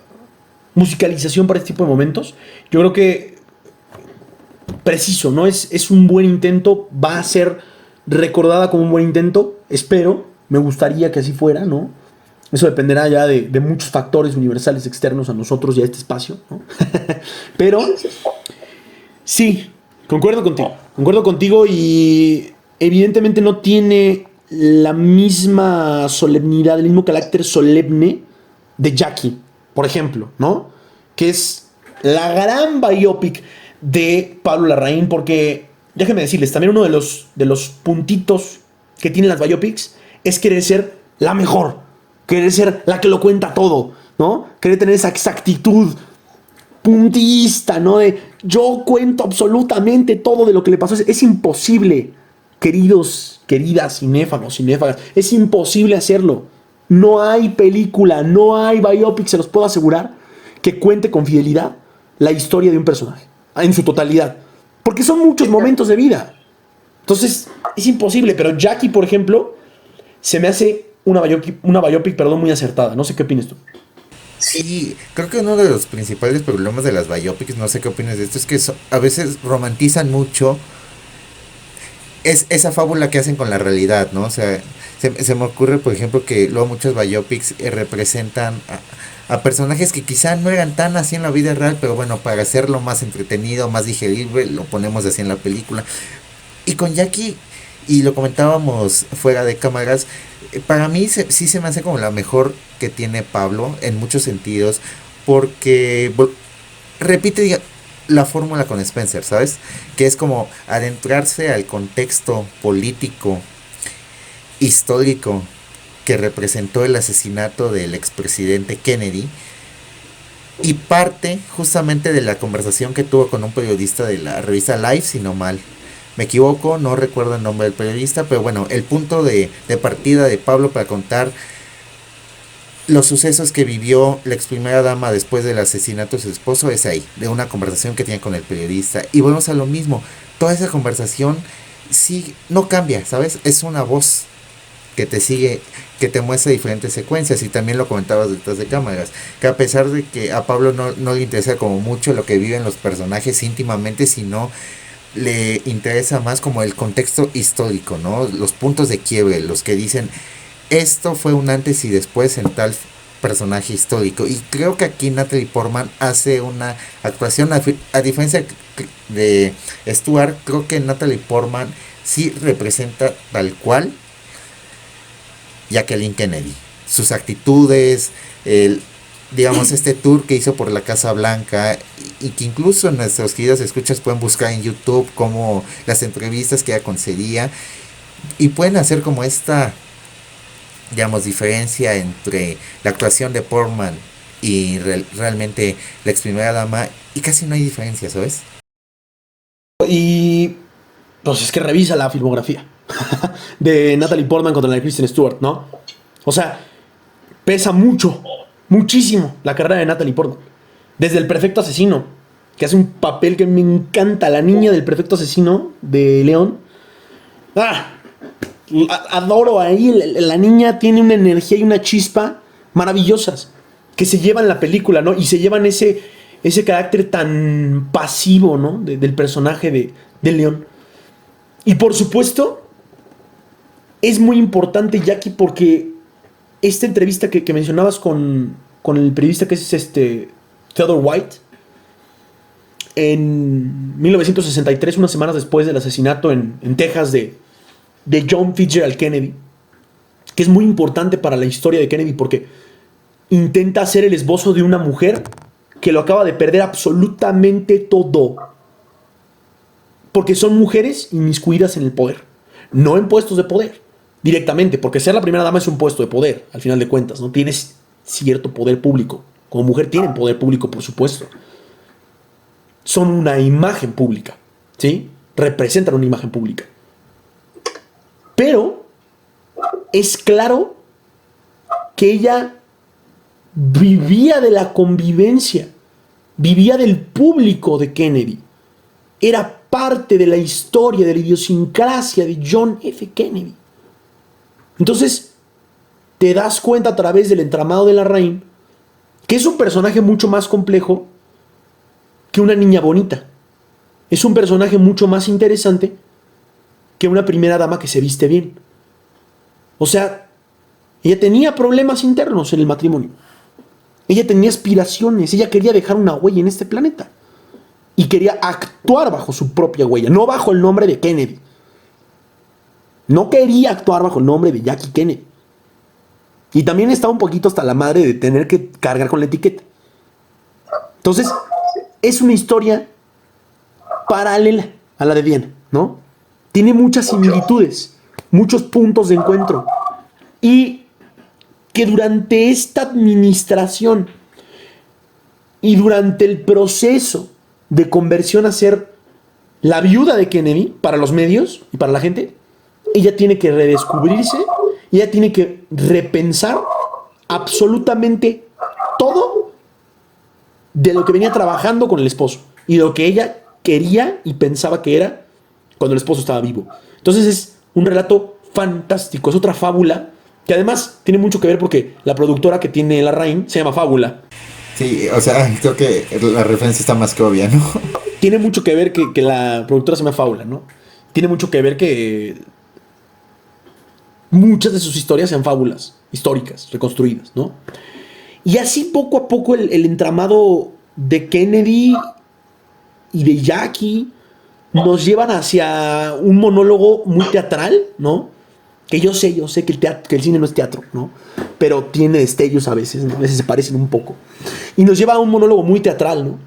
musicalización para este tipo de momentos. Yo creo que preciso, ¿no? Es un buen intento, va a ser recordada como un buen intento, espero, me gustaría que así fuera, ¿no? Eso dependerá ya de muchos factores universales externos a nosotros y a este espacio, ¿no? Pero sí, concuerdo contigo y evidentemente no tiene la misma solemnidad, el mismo carácter solemne de Jackie, por ejemplo, ¿no? Que es la gran biopic de Pablo Larraín, porque déjenme decirles, también uno de los puntitos que tienen las biopics es querer ser la mejor, querer ser la que lo cuenta todo, ¿no? Querer tener esa exactitud puntillista, ¿no? De yo cuento absolutamente todo de lo que le pasó. Es imposible, queridos, queridas cinéfagos, cinéfagas, es imposible hacerlo. No hay película, no hay biopic, se los puedo asegurar, que cuente con fidelidad la historia de un personaje, en su totalidad. Porque son muchos momentos de vida. Entonces, es imposible. Pero Jackie, por ejemplo, se me hace una biopic, perdón, muy acertada. No sé qué opinas tú. Sí, creo que uno de los principales problemas de las biopics, no sé qué opinas de esto, es que a veces romantizan mucho esa fábula que hacen con la realidad, ¿no? O sea, se me ocurre, por ejemplo, que luego muchos biopics representan a personajes que quizá no eran tan así en la vida real, pero bueno, para hacerlo más entretenido, más digerible, lo ponemos así en la película. Y con Jackie, y lo comentábamos fuera de cámaras, para mí sí se me hace como la mejor que tiene Pablo en muchos sentidos, porque repite la fórmula con Spencer, ¿sabes? Que es como adentrarse al contexto político, histórico, que representó el asesinato del expresidente Kennedy, y parte justamente de la conversación que tuvo con un periodista de la revista Life, si no mal me equivoco, no recuerdo el nombre del periodista, pero bueno, el punto de partida de Pablo para contar los sucesos que vivió la ex primera dama después del asesinato de su esposo es ahí, de una conversación que tiene con el periodista. Y volvemos a lo mismo, toda esa conversación sí no cambia, ¿sabes? Es una voz que te sigue, que te muestra diferentes secuencias, y también lo comentabas detrás de cámaras, que a pesar de que a Pablo no le interesa como mucho lo que viven los personajes íntimamente, sino le interesa más como el contexto histórico, ¿no? Los puntos de quiebre, los que dicen esto fue un antes y después en tal personaje histórico. Y creo que aquí Natalie Portman hace una actuación, a diferencia de Stuart, creo que Natalie Portman sí representa tal cual Jacqueline Kennedy. Sus actitudes, digamos, este tour que hizo por la Casa Blanca, y que incluso nuestros queridos escuchas pueden buscar en YouTube como las entrevistas que ella concedía, y pueden hacer como esta, digamos, diferencia entre la actuación de Portman y realmente la ex primera dama, y casi no hay diferencia, ¿sabes? Y pues es que revisa la filmografía de Natalie Portman contra la de Kristen Stewart, ¿no? O sea, pesa mucho, muchísimo la carrera de Natalie Portman. Desde El Perfecto Asesino, que hace un papel que me encanta, la niña del Perfecto Asesino de León. ¡Ah! Adoro ahí, la niña tiene una energía y una chispa maravillosas que se llevan la película, ¿no? Y se llevan ese carácter tan pasivo, ¿no? Del personaje de León. Y por supuesto, es muy importante, Jackie, porque esta entrevista que mencionabas con el periodista que es Theodore White, en 1963, unas semanas después del asesinato en Texas de John Fitzgerald Kennedy, que es muy importante para la historia de Kennedy porque intenta hacer el esbozo de una mujer que lo acaba de perder absolutamente todo. Porque son mujeres inmiscuidas en el poder, no en puestos de poder, directamente, porque ser la primera dama es un puesto de poder, al final de cuentas, ¿no? Tienes cierto poder público. Como mujer tienen poder público, por supuesto. Son una imagen pública, ¿sí? Representan una imagen pública. Pero es claro que ella vivía de la convivencia, vivía del público de Kennedy. Era parte de la historia, de la idiosincrasia de John F. Kennedy. Entonces, te das cuenta a través del entramado de Larraín que es un personaje mucho más complejo que una niña bonita. Es un personaje mucho más interesante que una primera dama que se viste bien. O sea, ella tenía problemas internos en el matrimonio. Ella tenía aspiraciones, ella quería dejar una huella en este planeta. Y quería actuar bajo su propia huella, no bajo el nombre de Kennedy. No quería actuar bajo el nombre de Jackie Kennedy. Y también estaba un poquito hasta la madre de tener que cargar con la etiqueta. Entonces, es una historia paralela a la de Diana, ¿no? Tiene muchas similitudes, muchos puntos de encuentro. Y que durante esta administración y durante el proceso de conversión a ser la viuda de Kennedy para los medios y para la gente, ella tiene que redescubrirse, ella tiene que repensar absolutamente todo de lo que venía trabajando con el esposo y de lo que ella quería y pensaba que era cuando el esposo estaba vivo. Entonces es un relato fantástico, es otra fábula que además tiene mucho que ver porque la productora que tiene Larraín se llama Fábula. Sí, o sea, creo que la referencia está más que obvia, ¿no? Tiene mucho que ver que la productora se llama Fábula, ¿no? Tiene mucho que ver que muchas de sus historias sean fábulas históricas, reconstruidas, ¿no? Y así poco a poco el entramado de Kennedy y de Jackie nos llevan hacia un monólogo muy teatral, ¿no? Que yo sé que el cine no es teatro, ¿no? Pero tiene destellos a veces, ¿no? A veces se parecen un poco. Y nos lleva a un monólogo muy teatral, ¿no?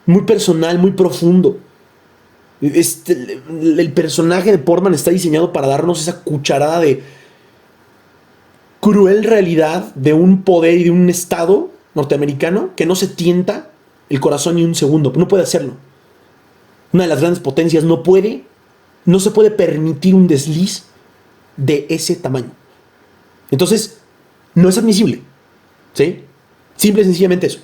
Muy personal, muy profundo. El personaje de Portman está diseñado para darnos esa cucharada de cruel realidad de un poder y de un estado norteamericano que no se tienta el corazón ni un segundo. No puede hacerlo. Una de las grandes potencias no se puede permitir un desliz de ese tamaño. Entonces, no es admisible. ¿Sí? Simple y sencillamente eso.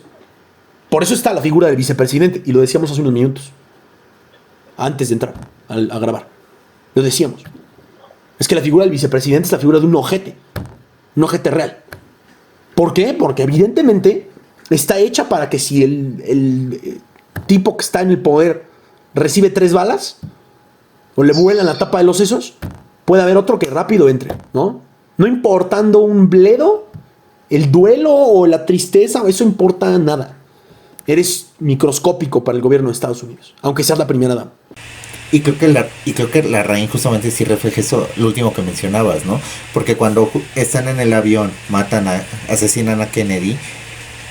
Por eso está la figura del vicepresidente, y lo decíamos hace unos minutos, antes de entrar a grabar. Lo decíamos. Es que la figura del vicepresidente es la figura de un ojete real. ¿Por qué? Porque evidentemente está hecha para que si el tipo que está en el poder recibe 3 balas o le vuelan la tapa de los sesos, puede haber otro que rápido entre, ¿no? No importando un bledo, el duelo o la tristeza, eso importa nada. Eres microscópico para el gobierno de Estados Unidos, aunque seas la primera dama. Y creo que Larraín justamente sí refleja eso, lo último que mencionabas, ¿no? Porque cuando están en el avión, asesinan a Kennedy,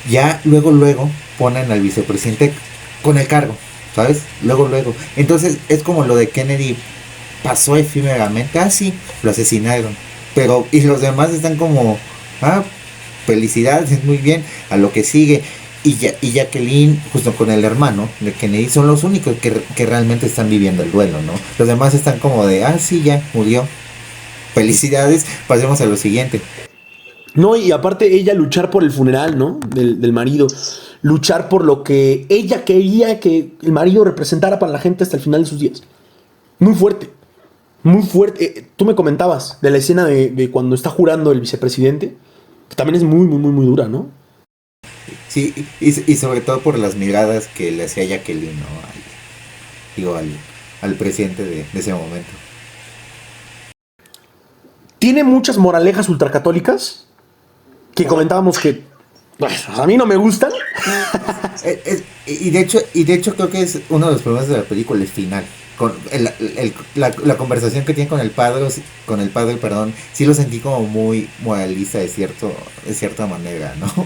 ya luego ponen al vicepresidente con el cargo, ¿sabes? Luego. Entonces es como lo de Kennedy pasó efímeramente, sí, lo asesinaron. Pero, y los demás están como, felicidades, muy bien, a lo que sigue. Y Jacqueline, justo con el hermano de Kennedy, son los únicos que realmente están viviendo el duelo, ¿no? Los demás están como de, sí, ya, murió. Felicidades, pasemos a lo siguiente. No, y aparte ella luchar por el funeral, ¿no? Del marido. Luchar por lo que ella quería que el marido representara para la gente hasta el final de sus días. Muy fuerte. Muy fuerte. Tú me comentabas de la escena de cuando está jurando el vicepresidente, que también es muy, muy, muy, muy dura, ¿no? Sí, y sobre todo por las miradas que le hacía Jacqueline, ¿no? Al presidente de ese momento. Tiene muchas moralejas ultracatólicas que comentábamos que Bueno, a mí no me gustan. Y de hecho creo que es uno de los problemas de la película, el final. Con la conversación que tiene con el padre, perdón, sí lo sentí como muy moralista de cierta manera, ¿no?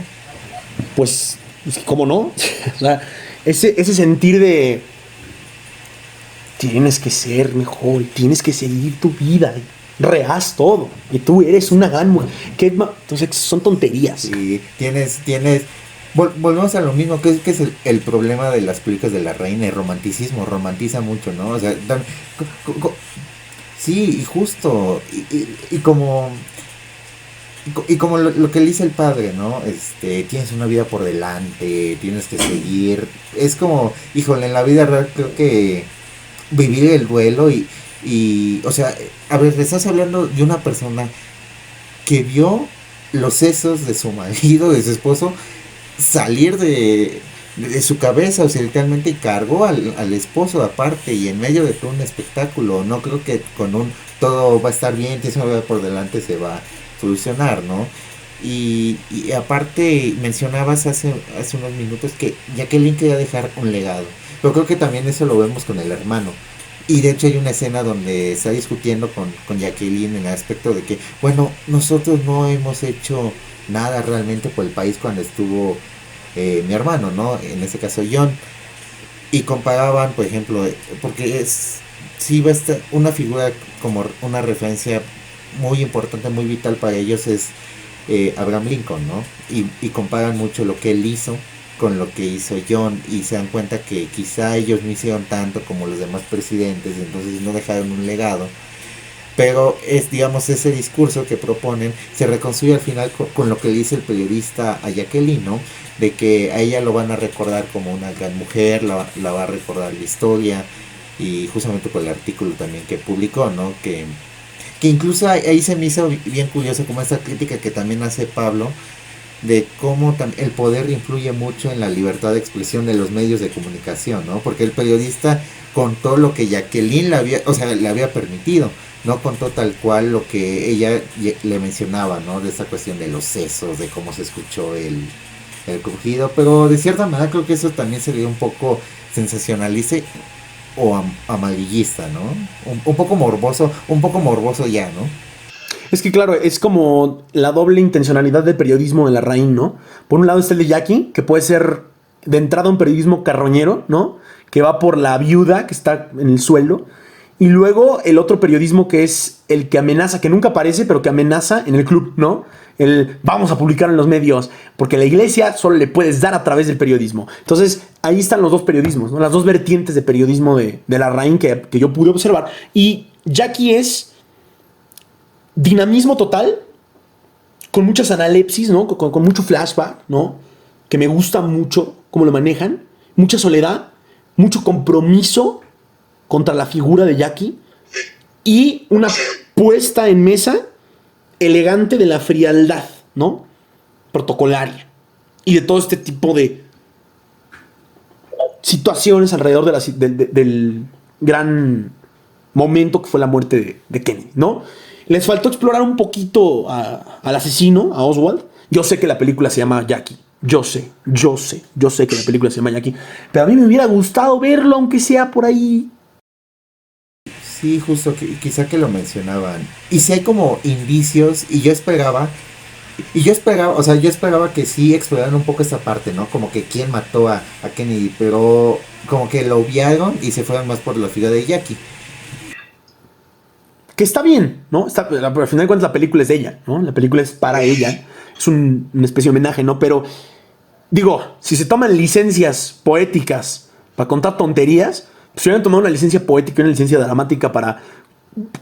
Pues, ¿cómo no? O sea, ese sentir de tienes que ser mejor, tienes que seguir tu vida, rehaz todo, y tú eres una gran mujer. Entonces, son tonterías. Sí, volvemos a lo mismo, que es el problema de las películas de la reina, el romanticismo, romantiza mucho, ¿no? O sea, sí, y justo, y como lo que le dice el padre, ¿no? Tienes una vida por delante, tienes que seguir. Es como, híjole, en la vida real creo que vivir el duelo o sea, a ver, estás hablando de una persona que vio los sesos de su marido, de su esposo, salir de su cabeza, o sea, literalmente cargó al esposo aparte y en medio de todo un espectáculo. No creo que con todo va a estar bien, tienes una vida por delante, se va a solucionar, ¿no? Y aparte mencionabas hace unos minutos que Jacqueline quería dejar un legado, pero creo que también eso lo vemos con el hermano. Y de hecho hay una escena donde está discutiendo con Jacqueline en el aspecto de que, bueno, nosotros no hemos hecho nada realmente por el país cuando estuvo mi hermano, ¿no? En este caso John. Y comparaban, por ejemplo, porque sí va a estar una figura como una referencia muy importante, muy vital para ellos es Abraham Lincoln, ¿no? Y comparan mucho lo que él hizo con lo que hizo John y se dan cuenta que quizá ellos no hicieron tanto como los demás presidentes, entonces no dejaron un legado, pero es, digamos, ese discurso que proponen se reconstruye al final con lo que le dice el periodista a Jacqueline, ¿no? De que a ella lo van a recordar como una gran mujer, la va a recordar la historia, y justamente por el artículo también que publicó, ¿no? Que incluso ahí se me hizo bien curioso como esta crítica que también hace Pablo de cómo el poder influye mucho en la libertad de expresión de los medios de comunicación, ¿no? Porque el periodista contó lo que Jacqueline le había permitido, no contó tal cual lo que ella le mencionaba, ¿no? De esta cuestión de los sesos, de cómo se escuchó el crujido, pero de cierta manera creo que eso también sería un poco sensacionalista o amarillista, ¿no? Un poco morboso ya, ¿no? Es que claro, es como la doble intencionalidad del periodismo de la Larraín, ¿no? Por un lado está el de Jackie, que puede ser de entrada un periodismo carroñero, ¿no? Que va por la viuda que está en el sueldo. Y luego el otro periodismo que es el que amenaza, que nunca aparece, pero que amenaza en el club, ¿no? El vamos a publicar en los medios, porque la iglesia solo le puedes dar a través del periodismo. Entonces, ahí están los dos periodismos, ¿no? Las dos vertientes de periodismo de la Larraín que yo pude observar. Y Jackie es dinamismo total, con muchas analepsis, ¿no? Con mucho flashback, ¿no? Que me gusta mucho cómo lo manejan. Mucha soledad, mucho compromiso contra la figura de Jackie y una puesta en mesa elegante de la frialdad, ¿no? Protocolaria. Y de todo este tipo de situaciones alrededor del gran momento que fue la muerte de Kennedy, ¿no? Les faltó explorar un poquito al asesino, a Oswald. Yo sé que la película se llama Jackie. Yo sé que la película se llama Jackie. Pero a mí me hubiera gustado verlo, aunque sea por ahí. Sí, justo, quizá que lo mencionaban. Y si hay como indicios, y yo esperaba, o sea, yo esperaba que sí exploraran un poco esta parte, ¿no? Como que quién mató a Kennedy, pero como que lo obviaron y se fueron más por la figura de Jackie. Que está bien, ¿no? Al final de cuentas la película es de ella, ¿no? La película es para ella. Es una especie de homenaje, ¿no? Pero, digo, si se toman licencias poéticas para contar tonterías, pues hubieran tomado una licencia poética y una licencia dramática para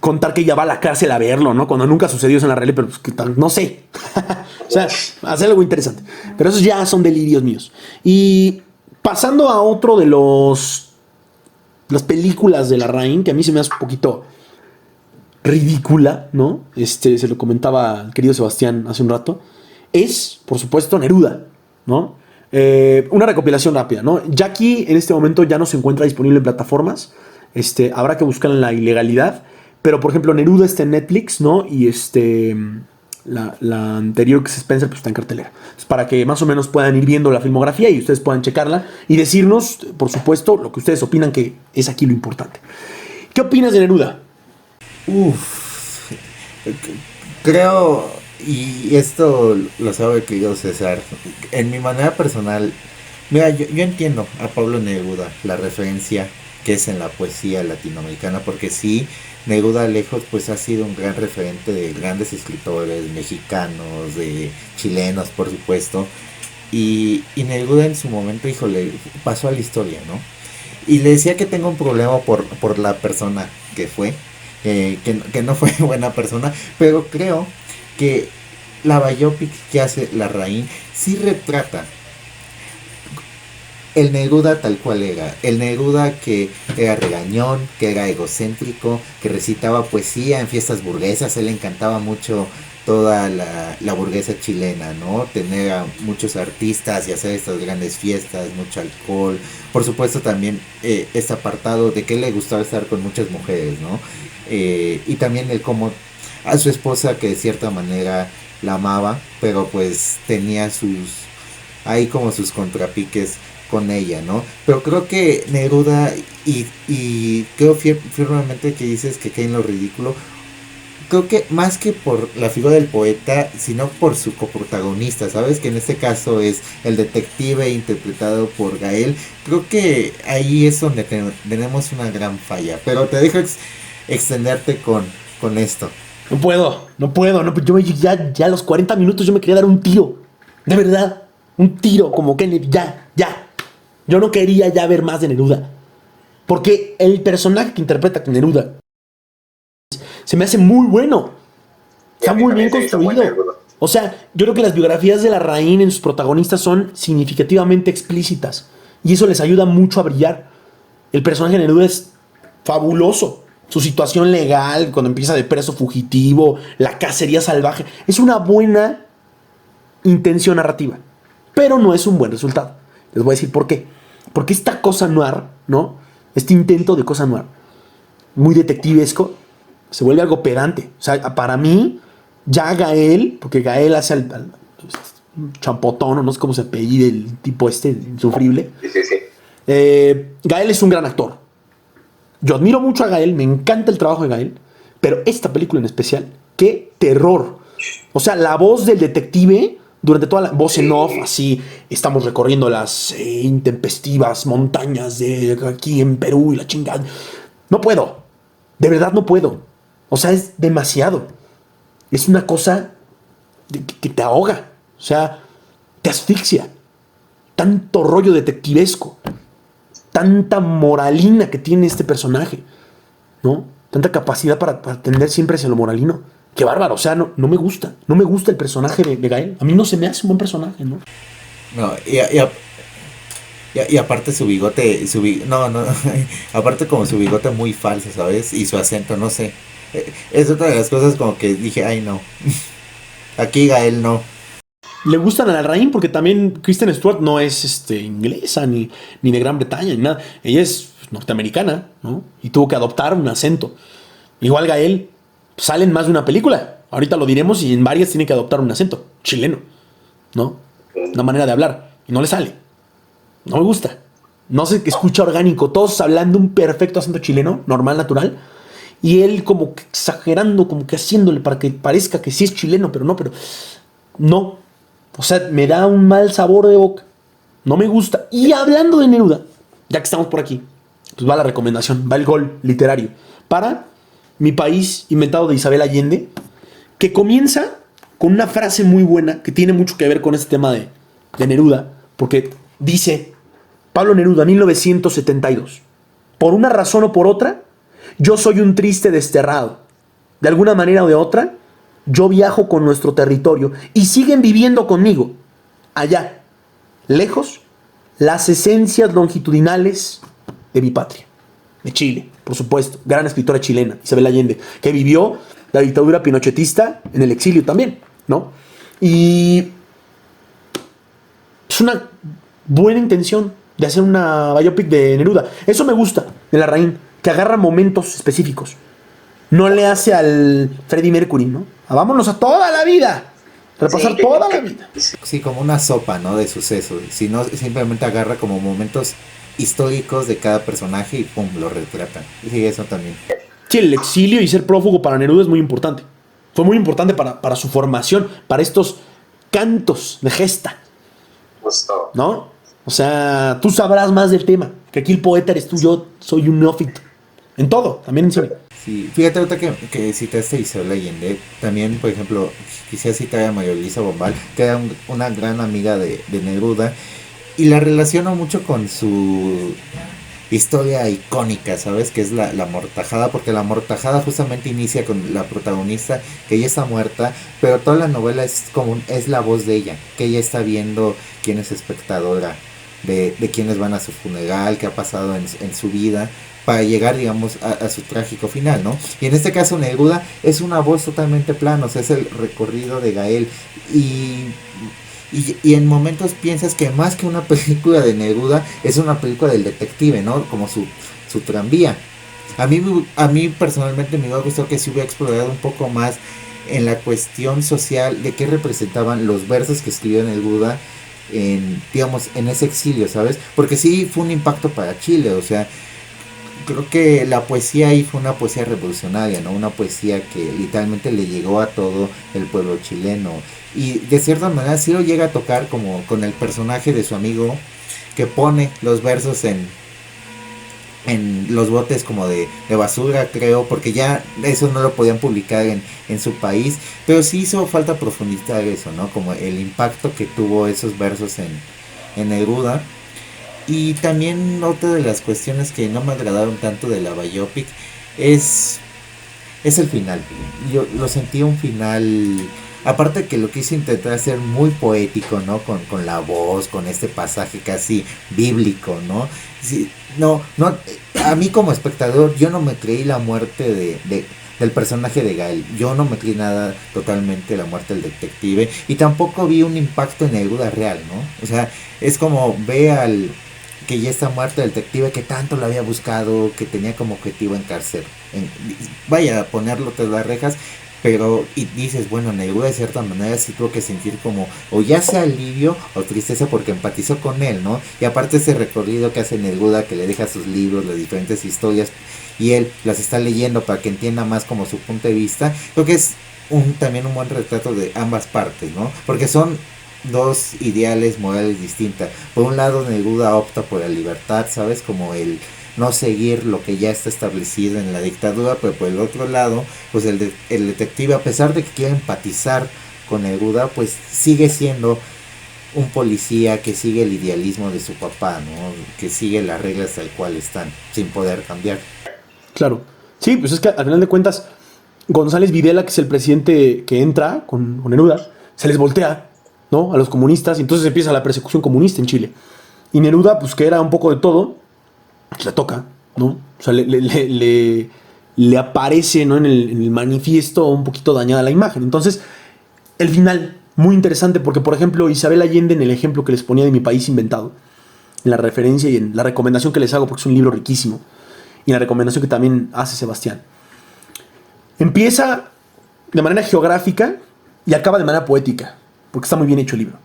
contar que ella va a la cárcel a verlo, ¿no? Cuando nunca sucedió eso en la realidad, pero pues, ¿qué tal? No sé. O sea, hacer algo interesante. Pero esos ya son delirios míos. Y pasando a otro de las películas de la Larraín, que a mí se me hace un poquito ridícula, ¿no? Se lo comentaba al querido Sebastián hace un rato. Es, por supuesto, Neruda, ¿no? Una recopilación rápida, ¿no? Jackie en este momento ya no se encuentra disponible en plataformas. Habrá que buscar en la ilegalidad. Pero, por ejemplo, Neruda está en Netflix, ¿no? Y la anterior, que es Spencer, pues está en cartelera. Es para que más o menos puedan ir viendo la filmografía y ustedes puedan checarla y decirnos, por supuesto, lo que ustedes opinan, que es aquí lo importante. ¿Qué opinas de Neruda? Uf, creo, y esto lo sabe que yo, César, en mi manera personal, mira, yo entiendo a Pablo Neruda, la referencia que es en la poesía latinoamericana, porque sí, Neruda lejos pues ha sido un gran referente de grandes escritores mexicanos, de chilenos por supuesto, y Neruda en su momento, híjole, pasó a la historia, ¿no? Y le decía que tengo un problema por la persona que fue, que no fue buena persona, pero creo que la biopic que hace Larraín sí retrata el Neruda tal cual era, el Neruda que era regañón, que era egocéntrico, que recitaba poesía en fiestas burguesas. Él le encantaba mucho toda la burguesa chilena, ¿no? Tener a muchos artistas y hacer estas grandes fiestas, mucho alcohol. Por supuesto también este apartado de que le gustaba estar con muchas mujeres, ¿no? Y también el cómo a su esposa, que de cierta manera la amaba, pero pues tenía ahí como sus contrapiques con ella, ¿no? Pero creo que Neruda, y creo firmemente que dices que cae en lo ridículo, creo que más que por la figura del poeta, sino por su coprotagonista, ¿sabes? Que en este caso es el detective interpretado por Gael. Creo que ahí es donde tenemos una gran falla, pero te dejo extenderte con esto. No puedo, yo ya a los 40 minutos yo me quería dar un tiro, de verdad, un tiro, como que ya. Yo no quería ya ver más de Neruda. Porque el personaje que interpreta Neruda se me hace muy bueno. Está muy bien construido. O sea, yo creo que las biografías de Larraín en sus protagonistas son significativamente explícitas. Y eso les ayuda mucho a brillar. El personaje de Neruda es fabuloso. Su situación legal, cuando empieza de preso fugitivo, la cacería salvaje. Es una buena intención narrativa. Pero no es un buen resultado. Les voy a decir por qué. Porque esta cosa noir, ¿no? Este intento de cosa noir, muy detectivesco, se vuelve algo pedante. O sea, para mí, ya Gael, porque Gael hace al champotón, no sé cómo se apellida el tipo este, insufrible. Sí. Gael es un gran actor. Yo admiro mucho a Gael, me encanta el trabajo de Gael, pero esta película en especial, qué terror. O sea, la voz del detective durante toda la voz en off, así, estamos recorriendo las intempestivas montañas de aquí en Perú y la chingada. No puedo, de verdad no puedo. O sea, es demasiado. Es una cosa que te ahoga, o sea, te asfixia. Tanto rollo detectivesco, tanta moralina que tiene este personaje, ¿no? Tanta capacidad para tender siempre hacia lo moralino. Qué bárbaro, o sea, no me gusta. No me gusta el personaje de Gael. A mí no se me hace un buen personaje, ¿no? No, y aparte su bigote, no, aparte como su bigote muy falso, ¿sabes? Y su acento, no sé. Es otra de las cosas como que dije, ay no, aquí Gael no. Le gustan a Larraín porque también Kristen Stewart no es inglesa ni de Gran Bretaña ni nada. Ella es norteamericana, ¿no? Y tuvo que adoptar un acento. Igual Gael sale en más de una película. Ahorita lo diremos y en varias tiene que adoptar un acento chileno, ¿no? Una manera de hablar. Y no le sale. No me gusta. No se escucha orgánico. Todos hablando un perfecto acento chileno, normal, natural. Y él como que exagerando, como que haciéndole para que parezca que sí es chileno, pero no. O sea, me da un mal sabor de boca. No me gusta. Y hablando de Neruda, ya que estamos por aquí, pues va la recomendación, va el gol literario para Mi país inventado de Isabel Allende, que comienza con una frase muy buena que tiene mucho que ver con este tema de Neruda, porque dice Pablo Neruda, 1972, por una razón o por otra, yo soy un triste desterrado. De alguna manera o de otra, yo viajo con nuestro territorio y siguen viviendo conmigo, allá, lejos, las esencias longitudinales de mi patria, de Chile, por supuesto, gran escritora chilena, Isabel Allende, que vivió la dictadura pinochetista en el exilio también, ¿no? Y es una buena intención de hacer una biopic de Neruda. Eso me gusta de Larraín, que agarra momentos específicos. No le hace al Freddie Mercury, ¿no? vámonos a toda la vida. Repasar toda la vida. Sí, como una sopa, ¿no? De sucesos. Si no, simplemente agarra como momentos históricos de cada personaje y pum, lo retratan. Sí, eso también. Sí, el exilio y ser prófugo para Neruda es muy importante. Fue muy importante para su formación, para estos cantos de gesta. Justo. ¿No? O sea, tú sabrás más del tema. Que aquí el poeta eres tú, yo soy un neófito. En todo, también en cine. Sí, fíjate ahorita que citaste a Isabel Allende, también, por ejemplo, quisiera citar a María Luisa Bombal, que era una gran amiga de Neruda, y la relaciono mucho con su historia icónica, ¿sabes? Que es la mortajada, porque la mortajada justamente inicia con la protagonista, que ella está muerta, pero toda la novela es la voz de ella, que ella está viendo quién es espectadora, de quiénes van a su funeral, qué ha pasado en su vida, para llegar, digamos, a su trágico final, ¿no? Y en este caso Neruda es una voz totalmente plana, o sea, es el recorrido de Gael, y en momentos piensas que más que una película de Neruda, es una película del detective, ¿no? Como su tranvía. A mí personalmente me hubiera gustado que se hubiera explorado un poco más en la cuestión social de qué representaban los versos que escribió Neruda digamos, en ese exilio, ¿sabes? Porque sí fue un impacto para Chile, o sea, creo que la poesía ahí fue una poesía revolucionaria, ¿no? Una poesía que literalmente le llegó a todo el pueblo chileno. Y de cierta manera sí lo llega a tocar como con el personaje de su amigo que pone los versos en los botes como de basura, creo, porque ya eso no lo podían publicar en su país, pero sí hizo falta profundizar eso, ¿no? Como el impacto que tuvo esos versos en Neruda. Y también otra de las cuestiones que no me agradaron tanto de la biopic es el final. Yo lo sentí un final, aparte que lo quise intentar hacer muy poético, ¿no? Con la voz, con este pasaje casi bíblico, ¿no? Sí, no, a mí como espectador yo no me creí la muerte del personaje de Gael. Yo no me creí nada totalmente la muerte del detective y tampoco vi un impacto en Neruda real, ¿no? O sea, es como ve al que ya está muerto el detective que tanto lo había buscado, que tenía como objetivo vaya a ponerlo tras las rejas, pero y dices, bueno, Neruda de cierta manera sí tuvo que sentir como o ya sea alivio o tristeza porque empatizó con él, ¿no? Y aparte ese recorrido que hace Neruda, que le deja sus libros, las diferentes historias y él las está leyendo para que entienda más como su punto de vista, creo que es también un buen retrato de ambas partes, ¿no? Porque son dos ideales morales distintas. Por un lado Neruda opta por la libertad, ¿sabes? Como el no seguir lo que ya está establecido en la dictadura, pero por el otro lado, pues el detective, a pesar de que quiere empatizar con Neruda, pues sigue siendo un policía que sigue el idealismo de su papá, ¿no? Que sigue las reglas tal cual están, sin poder cambiar. Claro. Sí, pues es que al final de cuentas, González Videla, que es el presidente que entra con Neruda, se les voltea, ¿no? A los comunistas, y entonces empieza la persecución comunista en Chile. Y Neruda, pues que era un poco de todo, pues le toca, ¿no? O sea, le aparece, ¿no? En el manifiesto un poquito dañada la imagen. Entonces, el final, muy interesante, porque por ejemplo, Isabel Allende, en el ejemplo que les ponía de Mi País Inventado, en la referencia y en la recomendación que les hago, porque es un libro riquísimo, y en la recomendación que también hace Sebastián, empieza de manera geográfica y acaba de manera poética, porque está muy bien hecho el libro.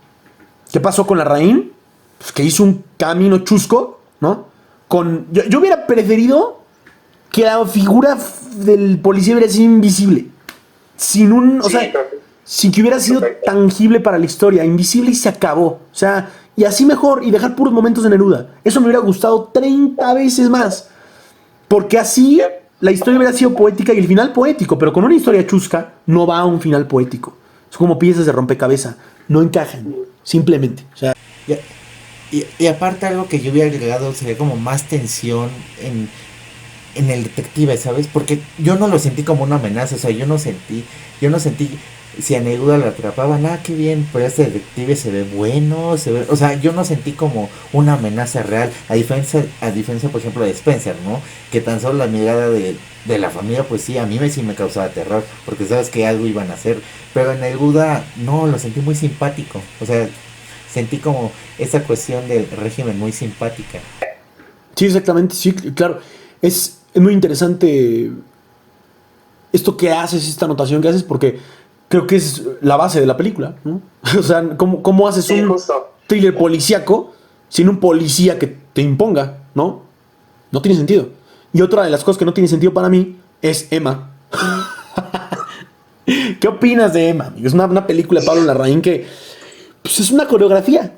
¿Qué pasó con Larraín? Pues que hizo un camino chusco, ¿no? Yo hubiera preferido que la figura del policía hubiera sido invisible. O sea, sin que hubiera sido tangible para la historia. Invisible y se acabó. O sea, y así mejor, y dejar puros momentos de Neruda. Eso me hubiera gustado 30 veces más. Porque así la historia hubiera sido poética y el final poético, pero con una historia chusca no va a un final poético. Es como piezas de rompecabezas. No encajan, simplemente. O sea, y aparte algo que yo hubiera agregado sería como más tensión en el detective, ¿sabes? Porque yo no lo sentí como una amenaza, o sea, yo no sentí si a Neruda la atrapaban, qué bien, pero este detective se ve bueno, o sea, yo no sentí como una amenaza real, a diferencia por ejemplo de Spencer, ¿no? Que tan solo la mirada de la familia, pues sí, a mí sí me causaba terror, porque sabes que algo iban a hacer, pero en Neruda no, lo sentí muy simpático, o sea, sentí como esa cuestión del régimen muy simpática. sí, exactamente, sí, claro. Es muy interesante esto que haces, esta anotación que haces, porque creo que es la base de la película, ¿no? O sea, ¿cómo haces Sí, un justo. thriller policíaco sin un policía que te imponga, ¿no? No tiene sentido. Y otra de las cosas que no tiene sentido para mí es Emma. ¿Qué opinas de Emma? Es una película de Pablo Larraín que pues, es una coreografía.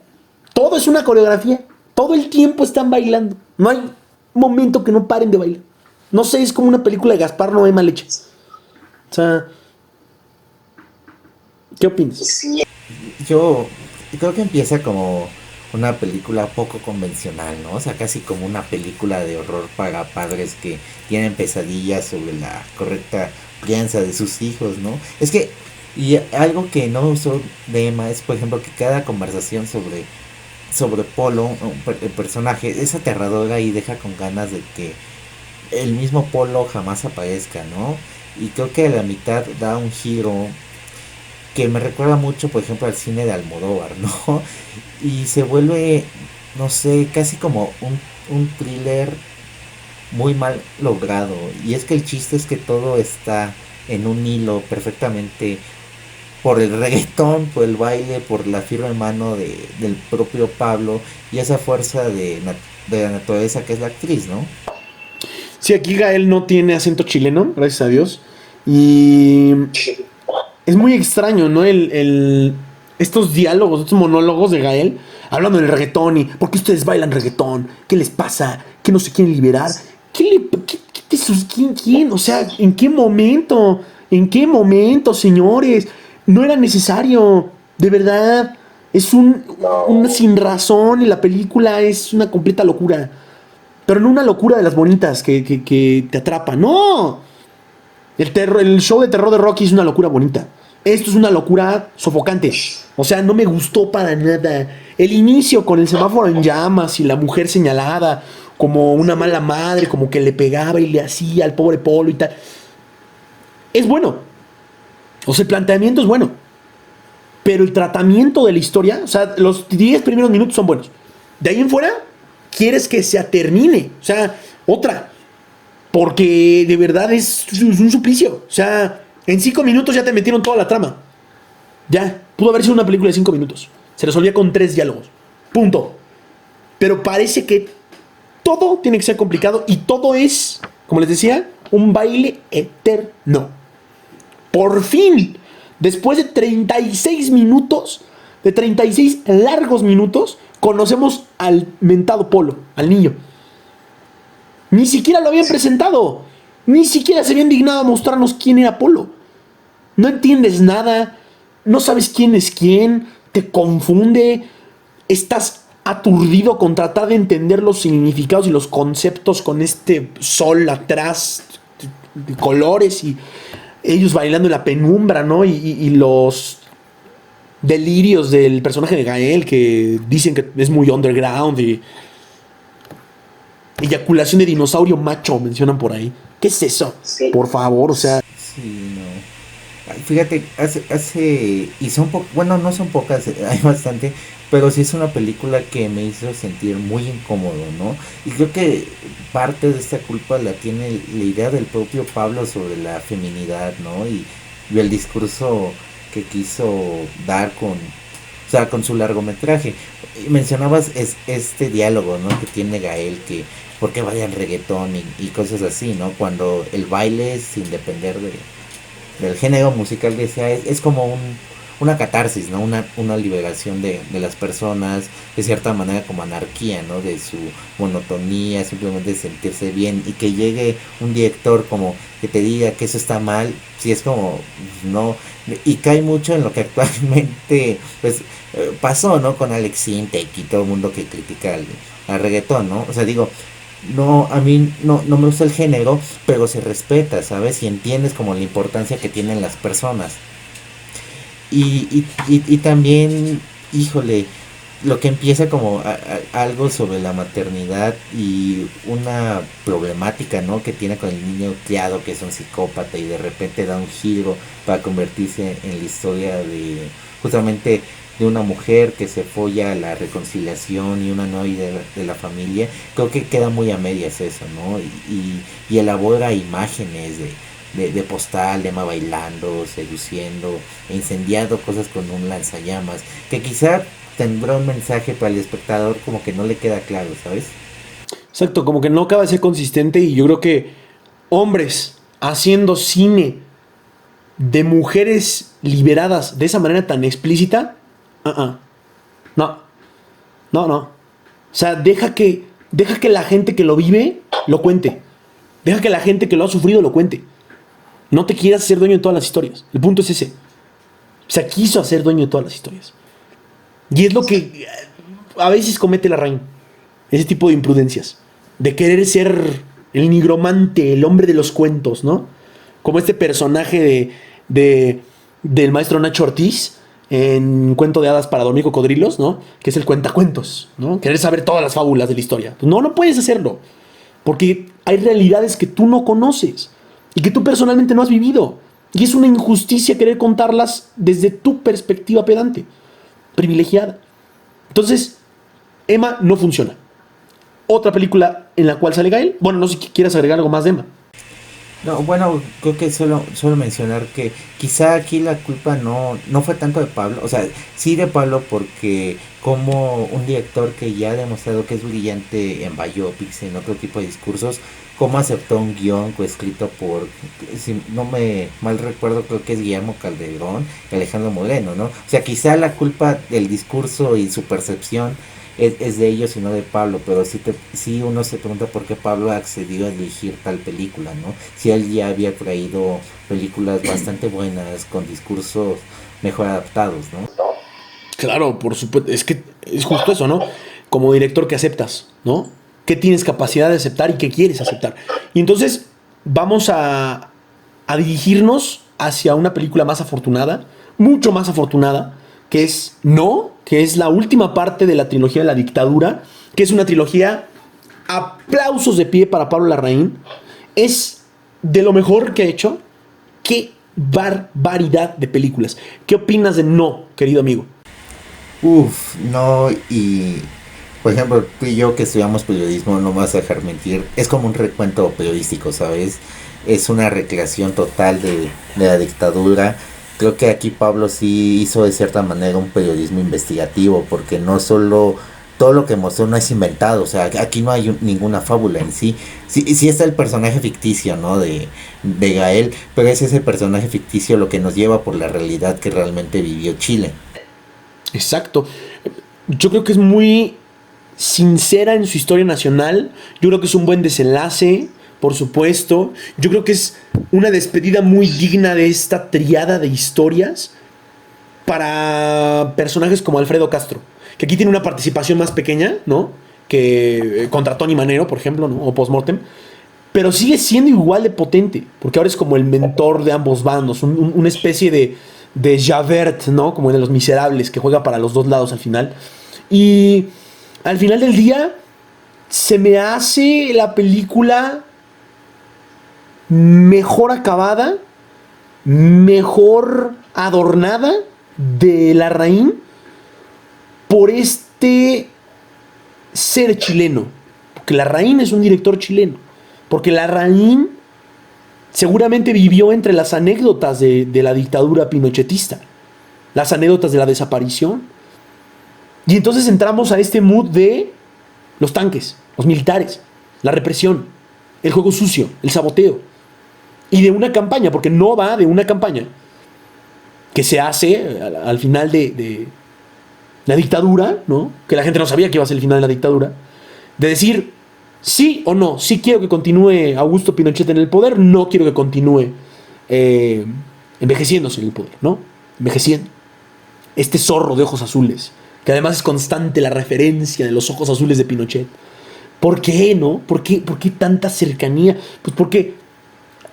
Todo es una coreografía. Todo el tiempo están bailando. No hay momento que no paren de bailar. No sé, es como una película de Gaspar Noé mal hecha. O sea, ¿qué opinas? Sí, Yo creo que empieza como una película poco convencional, ¿no? O sea, casi como una película de horror para padres que tienen pesadillas sobre la correcta crianza de sus hijos, ¿no? Es que, y algo que no me gustó de Emma es, por ejemplo, que cada conversación sobre Polo, el personaje, es aterradora y deja con ganas de que el mismo Polo jamás aparezca, ¿no? Y creo que a la mitad da un giro que me recuerda mucho, por ejemplo, al cine de Almodóvar, ¿no? Y se vuelve, no sé, casi como un thriller muy mal logrado. Y es que el chiste es que todo está en un hilo perfectamente por el reggaetón, por el baile, por la firme mano del propio Pablo y esa fuerza de la naturaleza que es la actriz, ¿no? Sí, aquí Gael no tiene acento chileno, gracias a Dios. Y es muy extraño, ¿no? Estos diálogos, estos monólogos de Gael hablando del reggaetón y ¿por qué ustedes bailan reggaetón? ¿Qué les pasa? ¿Qué no se quieren liberar? ¿Quién? O sea, ¿en qué momento? ¿En qué momento, señores? No era necesario, de verdad. Es una no. sin razón y la película es una completa locura. Pero no una locura de las bonitas que te atrapa. No. El show de terror de Rocky es una locura bonita. Esto es una locura sofocante. O sea, no me gustó para nada. El inicio con el semáforo en llamas y la mujer señalada como una mala madre, como que le pegaba y le hacía al pobre Polo y tal. Es bueno. O sea, el planteamiento es bueno. Pero el tratamiento de la historia, o sea, los 10 primeros minutos son buenos. De ahí en fuera, quieres que se termine. O sea, otra. Porque de verdad es un suplicio. O sea, en 5 minutos ya te metieron toda la trama. Ya, pudo haber sido una película de 5 minutos. Se resolvía con 3 diálogos. Punto. Pero parece que todo tiene que ser complicado y todo es, como les decía, un baile eterno. Por fin, después de 36 minutos, de 36 largos minutos, conocemos al mentado Polo, al niño. Ni siquiera lo habían presentado. Ni siquiera se habían dignado a mostrarnos quién era Polo. No entiendes nada. No sabes quién es quién. Te confunde. Estás aturdido con tratar de entender los significados y los conceptos con este sol atrás de colores y ellos bailando en la penumbra, ¿no? Y los delirios del personaje de Gael que dicen que es muy underground y eyaculación de dinosaurio macho, mencionan por ahí. ¿Qué es eso? Sí. Por favor, o sea. Sí, no. Ay, fíjate, y son bueno, no son pocas, hay bastante, pero sí es una película que me hizo sentir muy incómodo, ¿no? Y creo que parte de esta culpa la tiene la idea del propio Pablo sobre la feminidad, ¿no? Y el discurso que quiso dar o sea, con su largometraje. Y mencionabas este diálogo, ¿no? Que tiene Gael, que por qué vayan reggaetón y cosas así, ¿no? Cuando el baile, sin depender del género musical que sea, es como una catarsis, ¿no? Una liberación de las personas, de cierta manera como anarquía, ¿no? De su monotonía, simplemente sentirse bien y que llegue un director como que te diga que eso está mal, si es como, no, y cae mucho en lo que actualmente, pues, pasó, ¿no? Con Alex Sintek y todo el mundo que critica al reggaetón, ¿no? O sea, digo, no, a mí no me gusta el género, pero se respeta, ¿sabes? Y entiendes como la importancia que tienen las personas. Y también, híjole, lo que empieza como algo sobre la maternidad y una problemática, ¿no? Que tiene con el niño criado que es un psicópata y de repente da un giro para convertirse en la historia de justamente de una mujer que se folla la reconciliación y una nueva idea de la familia. Creo que queda muy a medias eso, ¿no? Y elabora imágenes de postal, de Emma bailando, seduciendo, e incendiando cosas con un lanzallamas, que quizá tendrá un mensaje para el espectador como que no le queda claro, ¿sabes? Exacto, como que no acaba de ser consistente y yo creo que hombres haciendo cine de mujeres liberadas de esa manera tan explícita, uh-uh. No, no, no. O sea, deja que la gente que lo vive lo cuente. Deja que la gente que lo ha sufrido lo cuente. No te quieras ser dueño de todas las historias. El punto es ese. O sea, quiso hacer dueño de todas las historias. Y es lo que a veces comete la Larraín. Ese tipo de imprudencias. De querer ser el nigromante, el hombre de los cuentos, ¿no? Como este personaje del maestro Nacho Ortiz en Cuento de Hadas para Dormir Cocodrilos, ¿no? Que es el cuentacuentos, ¿no? Querer saber todas las fábulas de la historia. No, no puedes hacerlo. Porque hay realidades que tú no conoces y que tú personalmente no has vivido. Y es una injusticia querer contarlas desde tu perspectiva pedante, privilegiada. Entonces, Emma no funciona. Otra película en la cual sale Gael. Bueno, no sé si quieres agregar algo más de Emma. No, bueno, creo que solo mencionar que quizá aquí la culpa no fue tanto de Pablo, o sea, sí de Pablo porque como un director que ya ha demostrado que es brillante en biopics, en otro tipo de discursos, cómo aceptó un guión escrito por, si no me mal recuerdo, creo que es Guillermo Calderón y Alejandro Moreno, ¿no? O sea, quizá la culpa del discurso y su percepción es de ellos y no de Pablo, pero sí uno se pregunta por qué Pablo accedió a dirigir tal película, ¿no? Si él ya había traído películas bastante buenas con discursos mejor adaptados, ¿no? Claro, por supuesto. Es que es justo eso, ¿no? Como director que aceptas, ¿no? ¿Qué tienes capacidad de aceptar y qué quieres aceptar? Y entonces vamos a dirigirnos hacia una película más afortunada, mucho más afortunada, que es No, que es la última parte de la trilogía de la dictadura, que es una trilogía, aplausos de pie para Pablo Larraín, es de lo mejor que ha hecho. Qué barbaridad de películas. ¿Qué opinas de No, querido amigo? Uf, no, y por ejemplo, tú y yo que estudiamos periodismo, no me vas a dejar mentir, es como un recuento periodístico, ¿sabes? Es una recreación total de la dictadura. Creo que aquí Pablo sí hizo de cierta manera un periodismo investigativo, porque no solo todo lo que mostró no es inventado, o sea, aquí no hay ninguna fábula en sí. Sí está el personaje ficticio, ¿no? De Gael, pero es ese personaje ficticio lo que nos lleva por la realidad que realmente vivió Chile. Exacto. Yo creo que es muy sincera en su historia nacional. Yo creo que es un buen desenlace, por supuesto. Yo creo que es una despedida muy digna de esta triada de historias para personajes como Alfredo Castro, que aquí tiene una participación más pequeña, ¿no? Que contra Tony Manero, por ejemplo, ¿no? O Postmortem. Pero sigue siendo igual de potente, porque ahora es como el mentor de ambos bandos, una especie de Javert, ¿no? Como de Los Miserables, que juega para los dos lados al final. Y al final del día, se me hace la película mejor acabada, mejor adornada de Larraín por este ser chileno. Porque Larraín es un director chileno. Porque Larraín seguramente vivió entre las anécdotas de la dictadura pinochetista, las anécdotas de la desaparición. Y entonces entramos a este mood de los tanques, los militares, la represión, el juego sucio, el saboteo. Y de una campaña, porque no va de una campaña que se hace al final de la dictadura, ¿no? Que la gente no sabía que iba a ser el final de la dictadura. De decir sí o no, sí quiero que continúe Augusto Pinochet en el poder, no quiero que continúe envejeciéndose en el poder, ¿no? Envejeciendo. Este zorro de ojos azules, que además es constante la referencia de los ojos azules de Pinochet. ¿Por qué, no? ¿Por qué tanta cercanía? Pues porque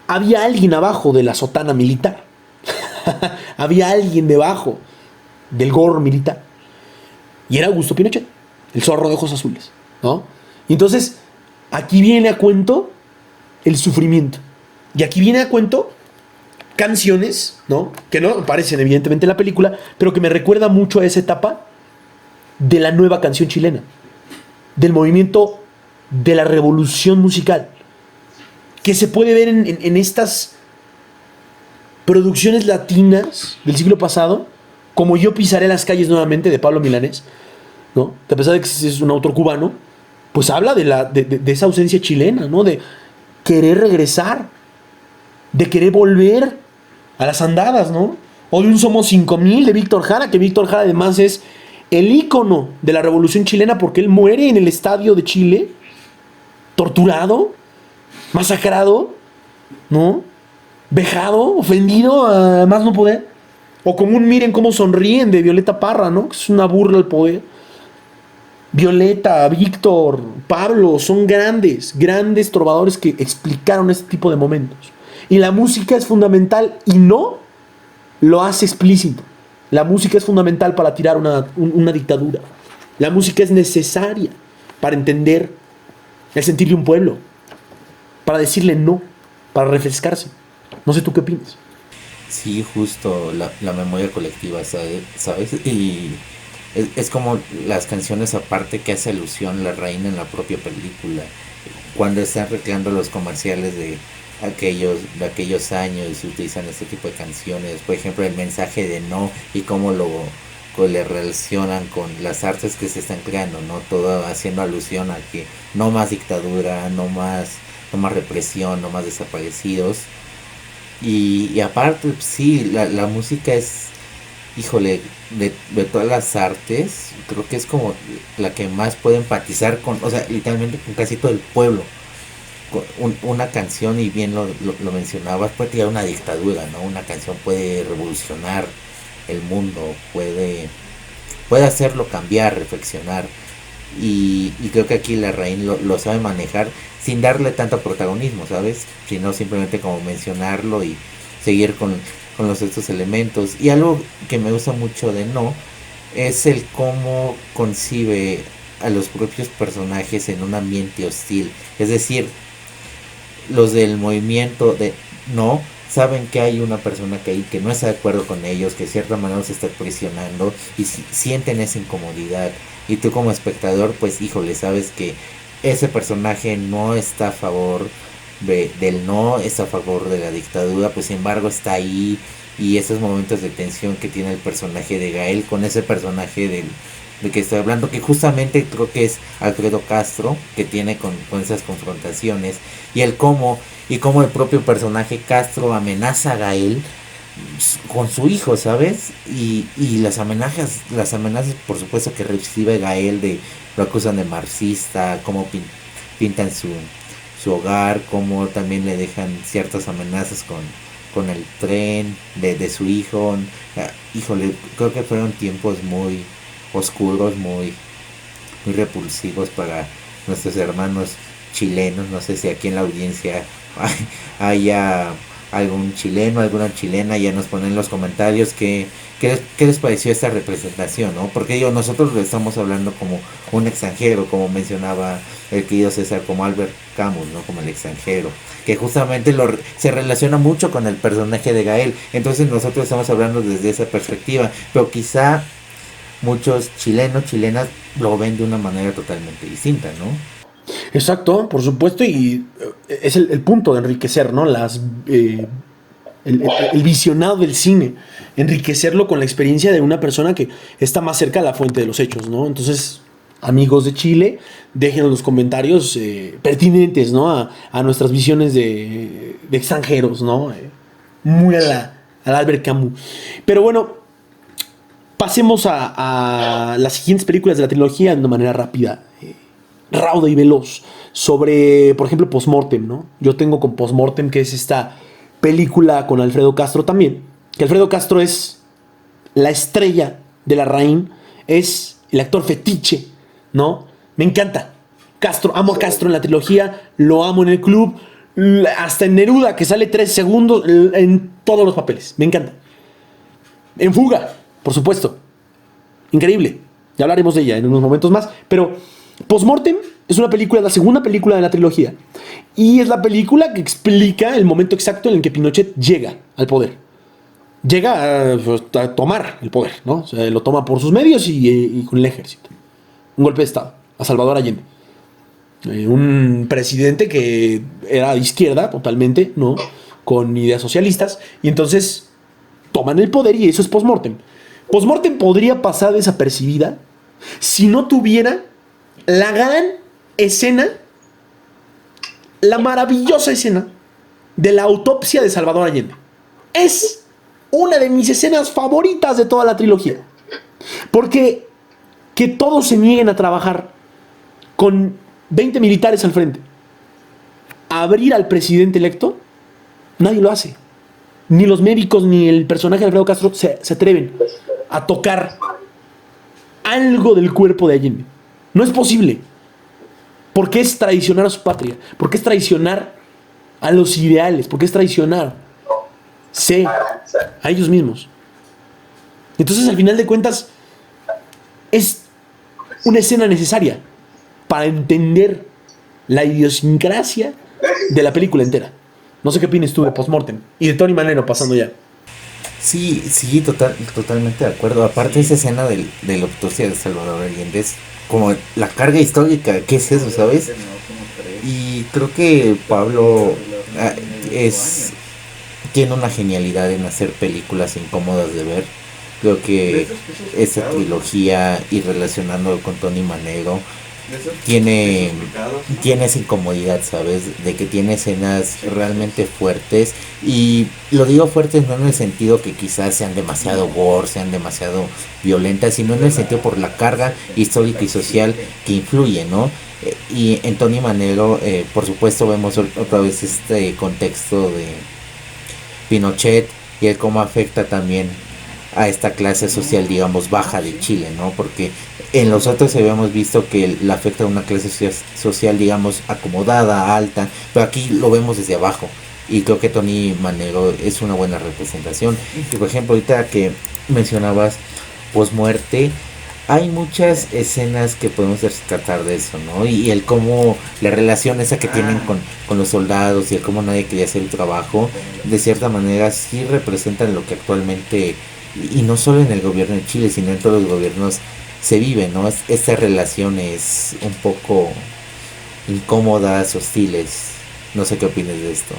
había alguien abajo de la sotana militar. Había alguien debajo del gorro militar. Y era Augusto Pinochet, el zorro de ojos azules, ¿no? Y entonces, aquí viene a cuento el sufrimiento. Y aquí viene a cuento canciones, ¿no? Que no aparecen evidentemente en la película, pero que me recuerda mucho a esa etapa de la nueva canción chilena, del movimiento de la revolución musical, que se puede ver en estas producciones latinas del siglo pasado, como Yo pisaré las calles nuevamente, de Pablo Milanés, ¿no? Que a pesar de que es un autor cubano, pues habla de esa ausencia chilena, ¿no? De querer regresar, de querer volver a las andadas, ¿no? O de un Somos 5000 de Víctor Jara, que Víctor Jara además es el ícono de la revolución chilena porque él muere en el estadio de Chile, torturado, masacrado, ¿no? Vejado, ofendido a más no poder. O como un Miren cómo sonríen de Violeta Parra, ¿no? Que es una burla al poder. Violeta, Víctor, Pablo, son grandes, grandes trovadores que explicaron este tipo de momentos. Y la música es fundamental y no lo hace explícito. La música es fundamental para tirar una dictadura. La música es necesaria para entender el sentir de un pueblo, para decirle no, para refrescarse. No sé tú qué opinas. Sí, justo la memoria colectiva, ¿sabes? Y es como las canciones aparte que hace alusión la reina en la propia película. Cuando están recreando los comerciales de aquellos años y se utilizan este tipo de canciones. Por ejemplo, el mensaje de no y cómo le relacionan con las artes que se están creando, ¿no? Todo haciendo alusión a que no más dictadura, no más represión, no más desaparecidos. Y aparte, sí, la música es, híjole, de todas las artes, creo que es como la que más puede empatizar con, o sea, literalmente con casi todo el pueblo. Una canción, y bien lo mencionabas, puede tirar una dictadura, ¿no? Una canción puede revolucionar el mundo, puede hacerlo cambiar, reflexionar. Y creo que aquí la Larraín lo sabe manejar sin darle tanto protagonismo, ¿sabes? Sino simplemente como mencionarlo y seguir con estos elementos. Y algo que me gusta mucho de No es el cómo concibe a los propios personajes en un ambiente hostil. Es decir, los del movimiento de No saben que hay una persona que no está de acuerdo con ellos, que de cierta manera los está presionando y sienten esa incomodidad. Y tú como espectador, pues híjole, sabes que ese personaje no está a favor del no, está a favor de la dictadura, pues sin embargo está ahí. Y esos momentos de tensión que tiene el personaje de Gael con ese personaje de que estoy hablando, que justamente creo que es Alfredo Castro, que tiene con esas confrontaciones, y cómo el propio personaje Castro amenaza a Gael con su hijo, ¿sabes? Y las amenazas por supuesto que recibe Gael, lo acusan de marxista, cómo pintan su hogar, cómo también le dejan ciertas amenazas con el tren de su hijo. Híjole, creo que fueron tiempos muy oscuros, muy repulsivos para nuestros hermanos chilenos. No sé si aquí en la audiencia haya algún chileno, alguna chilena, ya nos ponen en los comentarios qué les pareció esta representación, ¿no? Porque digo, nosotros lo estamos hablando como un extranjero, como mencionaba el querido César, como Albert Camus, ¿no? Como el extranjero, que justamente se relaciona mucho con el personaje de Gael. Entonces nosotros estamos hablando desde esa perspectiva, pero quizá muchos chilenas lo ven de una manera totalmente distinta, ¿no? Exacto, por supuesto, y es el punto de enriquecer, ¿no? El visionado del cine, enriquecerlo con la experiencia de una persona que está más cerca de la fuente de los hechos, ¿no? Entonces, amigos de Chile, déjenos los comentarios pertinentes, ¿no? A nuestras visiones de extranjeros, ¿no? Muy al Albert Camus. Pero bueno, pasemos a las siguientes películas de la trilogía de una manera rápida, rauda y veloz, sobre, por ejemplo, Postmortem, ¿no? Yo tengo con Postmortem, que es esta película con Alfredo Castro también, que Alfredo Castro es la estrella de Larraín, es el actor fetiche, ¿no? Me encanta Castro, amo a Castro en la trilogía, lo amo en el club, hasta en Neruda, que sale 3 segundos en todos los papeles, me encanta. En Fuga, por supuesto, increíble, ya hablaremos de ella en unos momentos más, pero Postmortem es una película, la segunda película de la trilogía, y es la película que explica el momento exacto en el que Pinochet llega al poder. Llega a tomar el poder, ¿no? O sea, lo toma por sus medios y con el ejército. Un golpe de Estado a Salvador Allende. Un presidente que era de izquierda totalmente, ¿no? con ideas socialistas, y entonces toman el poder y eso es post-mortem. Post-mortem podría pasar desapercibida si no tuviera la gran escena, la maravillosa escena de la autopsia de Salvador Allende. Es una de mis escenas favoritas de toda la trilogía. Porque que todos se nieguen a trabajar con 20 militares al frente, a abrir al presidente electo, nadie lo hace. Ni los médicos ni el personaje de Alfredo Castro se atreven a tocar algo del cuerpo de Allende. No es posible. Porque es traicionar a su patria. Porque es traicionar a los ideales. Porque es traicionar a ellos mismos. Entonces, al final de cuentas, es una escena necesaria para entender la idiosincrasia de la película entera. No sé qué opinas tú de Postmortem y de Tony Manero, pasando ya. Sí, sí, totalmente de acuerdo. Aparte esa escena de la autopsia de Salvador Allende es como la carga histórica, ¿qué es eso, sabes? Y creo que Pablo tiene una genialidad en hacer películas incómodas de ver. Creo que esa trilogía y relacionando con Tony Manero tiene esa incomodidad, ¿sabes? De que tiene escenas realmente fuertes, y lo digo fuertes no en el sentido que quizás sean demasiado gore, sean demasiado violentas, sino en el sentido por la carga histórica y social que influye, ¿no? Y en Tony Manero, por supuesto, vemos otra vez este contexto de Pinochet y el cómo afecta también a esta clase social, digamos, baja de Chile, ¿no? Porque en los otros habíamos visto que le afecta a una clase social, digamos, acomodada, alta, pero aquí lo vemos desde abajo, y creo que Tony Manero es una buena representación. Y por ejemplo, ahorita que mencionabas Postmuerte, hay muchas escenas que podemos rescatar de eso, ¿no? Y el cómo la relación esa que tienen con los soldados, y el cómo nadie quería hacer el trabajo, de cierta manera sí representan lo que actualmente, y no solo en el gobierno de Chile, sino en todos los gobiernos se vive, ¿no? Estas relaciones un poco incómodas, hostiles. No sé qué opinas de esto.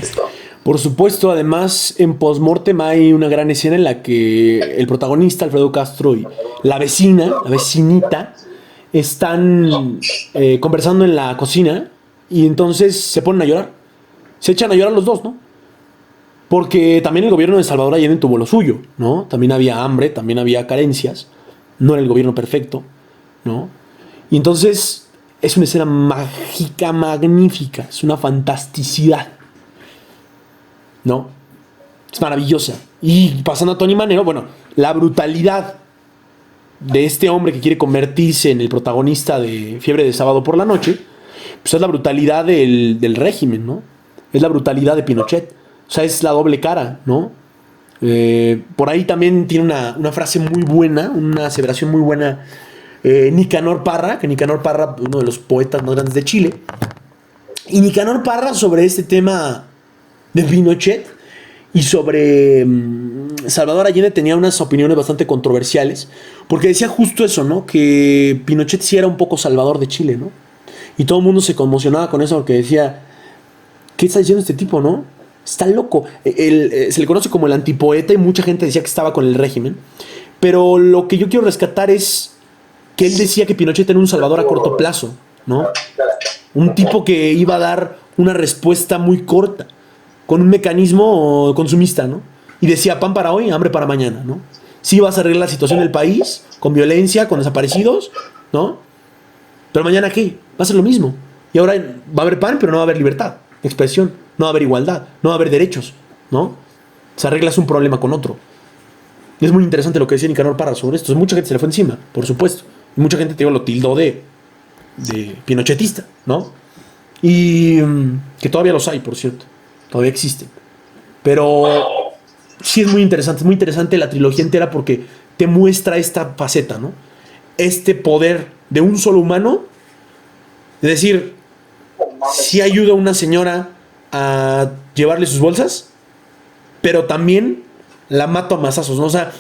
Por supuesto, además, en Postmortem hay una gran escena en la que el protagonista, Alfredo Castro, y la vecinita, están conversando en la cocina, y entonces se ponen a llorar. Se echan a llorar los dos, ¿no? Porque también el gobierno de Salvador Allende tuvo lo suyo, ¿no? También había hambre, también había carencias. No era el gobierno perfecto, ¿no? Y entonces es una escena mágica, magnífica. Es una fantasticidad, ¿no? Es maravillosa. Y pasando a Tony Manero, bueno, la brutalidad de este hombre que quiere convertirse en el protagonista de Fiebre de Sábado por la Noche, pues es la brutalidad del régimen, ¿no? Es la brutalidad de Pinochet. O sea, es la doble cara, ¿no? Por ahí también tiene una frase muy buena, una aseveración muy buena, Nicanor Parra, uno de los poetas más grandes de Chile. Y Nicanor Parra, sobre este tema de Pinochet y sobre Salvador Allende, tenía unas opiniones bastante controversiales, porque decía justo eso, ¿no? Que Pinochet sí era un poco salvador de Chile, ¿no? Y todo el mundo se conmocionaba con eso, porque decía, ¿qué está diciendo este tipo, no? Está loco. Se le conoce como el antipoeta, y mucha gente decía que estaba con el régimen. Pero lo que yo quiero rescatar es que él decía que Pinochet era un salvador a corto plazo, ¿no? Un tipo que iba a dar una respuesta muy corta, con un mecanismo consumista, ¿no? Y decía, pan para hoy, hambre para mañana, ¿no? Sí vas a arreglar la situación del país, con violencia, con desaparecidos, ¿no? Pero mañana, ¿qué? Va a ser lo mismo. Y ahora va a haber pan, pero no va a haber libertad de expresión, no va a haber igualdad, no va a haber derechos, ¿no? Se arreglas un problema con otro. Y es muy interesante lo que decía Nicanor Parra sobre esto. Mucha gente se le fue encima, por supuesto. Y mucha gente, lo tildó de pinochetista, ¿no? Y que todavía los hay, por cierto. Todavía existen. Pero sí es muy interesante la trilogía entera, porque te muestra esta faceta, ¿no? Este poder de un solo humano, es decir, sí ayuda a una señora a llevarle sus bolsas, pero también la mato a mazazos, ¿no? O sea,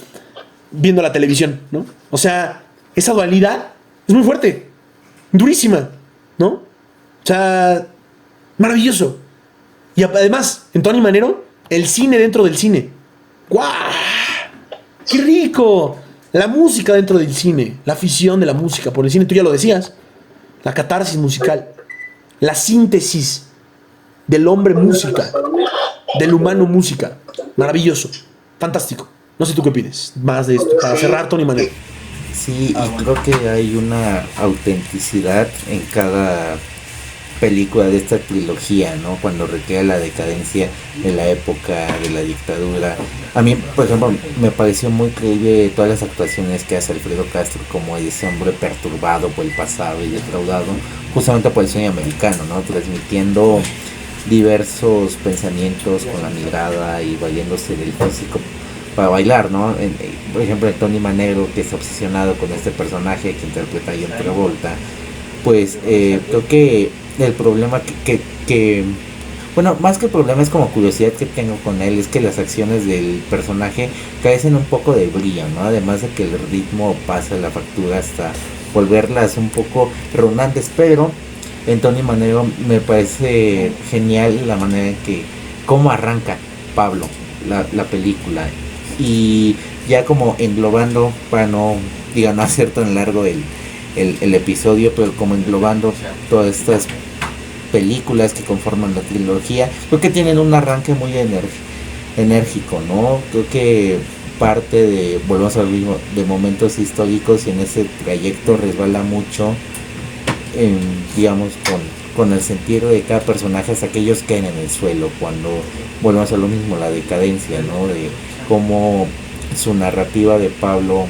viendo la televisión, ¿no? O sea, esa dualidad es muy fuerte, durísima, ¿no? O sea, maravilloso. Y además, en Tony Manero, El cine dentro del cine. ¡Guau! ¡Qué rico! La música dentro del cine. La afición de la música por el cine. Tú ya lo decías. La catarsis musical. La síntesis del hombre música. Del humano música. Maravilloso. Fantástico. No sé tú qué opinas más de esto. Para cerrar, Tony Manero. Sí, y creo que hay una autenticidad en cada película de esta trilogía, ¿no? Cuando recrea la decadencia de la época de la dictadura. A mí, por ejemplo, me pareció muy creíble todas las actuaciones que hace Alfredo Castro como ese hombre perturbado por el pasado y defraudado, justamente por el sueño americano, ¿no? Transmitiendo diversos pensamientos con la mirada y valiéndose del físico para bailar, ¿no? Por ejemplo, Tony Manero, que está obsesionado con este personaje que interpreta a John Travolta, pues creo que el problema bueno, más que el problema es como curiosidad que tengo con él, es que las acciones del personaje carecen un poco de brillo, ¿no? Además de que el ritmo pasa la factura hasta volverlas un poco redundantes, pero en Tony Manero me parece genial la manera en que, cómo arranca Pablo la película, y ya como englobando, para no, diga, no hacer tan largo el episodio, pero como englobando todas estas películas que conforman la trilogía, creo que tienen un arranque muy enérgico, ¿no? Creo que parte de, volvemos al mismo, de momentos históricos, y en ese trayecto resbala mucho, digamos, con el sentido de cada personaje, hasta que ellos caen en el suelo, cuando volvemos a lo mismo, la decadencia, ¿no? De cómo su narrativa de Pablo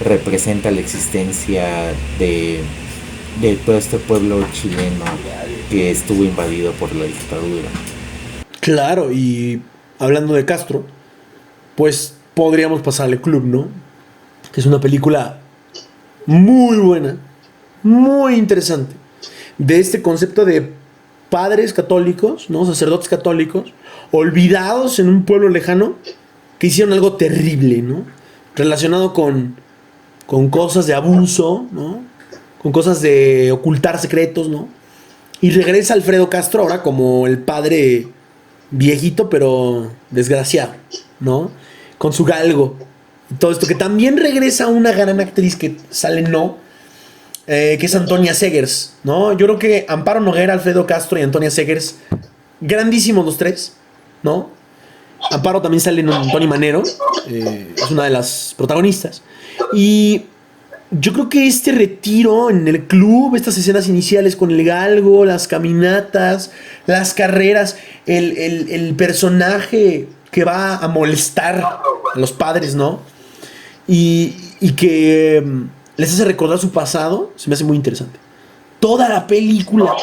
representa la existencia de todo este pueblo chileno que estuvo invadido por la dictadura. Claro, y hablando de Castro, pues podríamos pasar al Club, ¿no? Que es una película muy buena, muy interesante, de este concepto de padres católicos, ¿no? Sacerdotes católicos, olvidados en un pueblo lejano, que hicieron algo terrible, ¿no? Relacionado con cosas de abuso, ¿no? Con cosas de ocultar secretos, ¿no? Y regresa Alfredo Castro ahora como el padre viejito, pero desgraciado, ¿no? Con su galgo. Y todo esto, que también regresa una gran actriz que sale, ¿no? Que es Antonia Segers, ¿no? Yo creo que Amparo Noguera, Alfredo Castro y Antonia Segers, grandísimos los tres, ¿no? Amparo también sale en Tony Manero, es una de las protagonistas. Y yo creo que este retiro en el club, estas escenas iniciales con el galgo, las caminatas, las carreras, el personaje que va a molestar a los padres, ¿no? Y que les hace recordar su pasado, se me hace muy interesante. Toda la película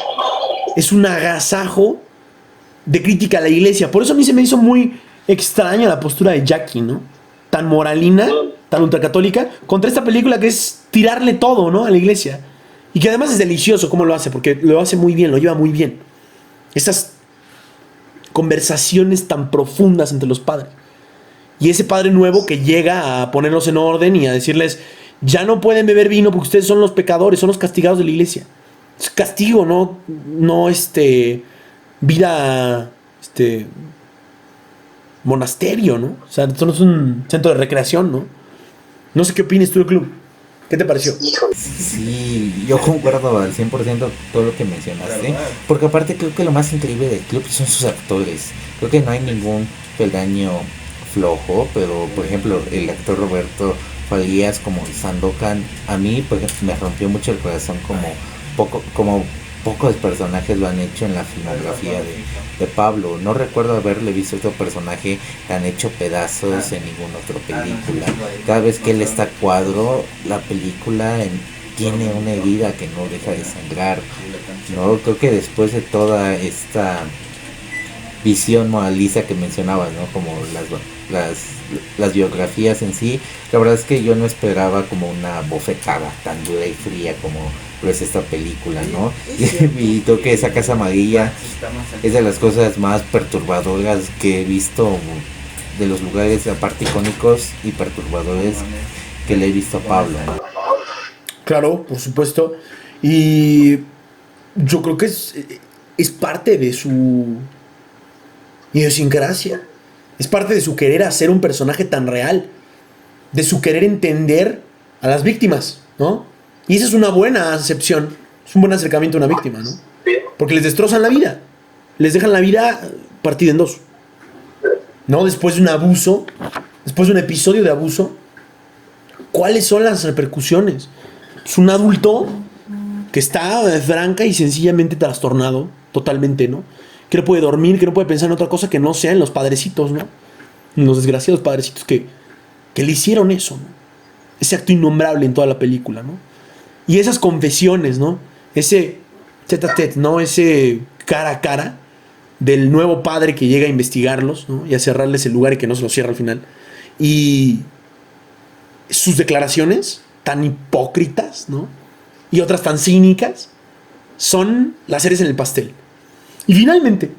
es un agasajo de crítica a la iglesia. Por eso a mí se me hizo muy extraña la postura de Jackie, ¿no? Tan moralina, tan ultracatólica, contra esta película que es tirarle todo, ¿no? A la iglesia. Y que además es delicioso cómo lo hace, porque lo hace muy bien, lo lleva muy bien. Estas conversaciones tan profundas entre los padres. Y ese padre nuevo que llega a ponerlos en orden y a decirles, ya no pueden beber vino porque ustedes son los pecadores, son los castigados de la iglesia. Es castigo, no vida, monasterio, ¿no? O sea, esto no es un centro de recreación, ¿no? No sé qué opinas tú del club. ¿Qué te pareció? Sí, yo concuerdo al 100% todo lo que mencionaste, porque aparte creo que lo más increíble del club son sus actores. Creo que no hay ningún peldaño flojo, pero por ejemplo el actor Roberto Falías como Sandokan, a mí por ejemplo, me rompió mucho el corazón como pocos personajes lo han hecho en la filmografía de Pablo. No recuerdo haberle visto otro personaje tan hecho pedazos en ninguna otra película. Cada vez que él está a cuadro, la película tiene una herida que no deja de sangrar, ¿no? Creo que después de toda esta visión moraliza que mencionabas, ¿no? Como las biografías en sí, la verdad es que yo no esperaba como una bofetada tan dura y fría como lo es esta película, ¿no? Y creo que esa Casa Amarilla es de las cosas más perturbadoras que he visto, de los lugares aparte icónicos y perturbadores que le he visto a Pablo, ¿no? Claro, por supuesto. Y yo creo que es parte de su idiosincrasia. Es parte de su querer hacer un personaje tan real. De su querer entender a las víctimas, ¿no? Y esa es una buena acepción. Es un buen acercamiento a una víctima, ¿no? Porque les destrozan la vida. Les dejan la vida partida en dos. ¿No? Después de un abuso, después de un episodio de abuso, ¿cuáles son las repercusiones? Es un adulto que está franca y sencillamente trastornado, totalmente, ¿no? Que no puede dormir, que no puede pensar en otra cosa que no sea en los padrecitos, ¿no? En los desgraciados padrecitos que le hicieron eso, ¿no? Ese acto innombrable en toda la película, ¿no? Y esas confesiones, ¿no? Ese tete a tete, ¿no? Ese cara a cara del nuevo padre que llega a investigarlos, ¿no? Y a cerrarles el lugar y que no se lo cierra al final. Y sus declaraciones tan hipócritas, ¿no? Y otras tan cínicas son las cerezas en el pastel. Y finalmente,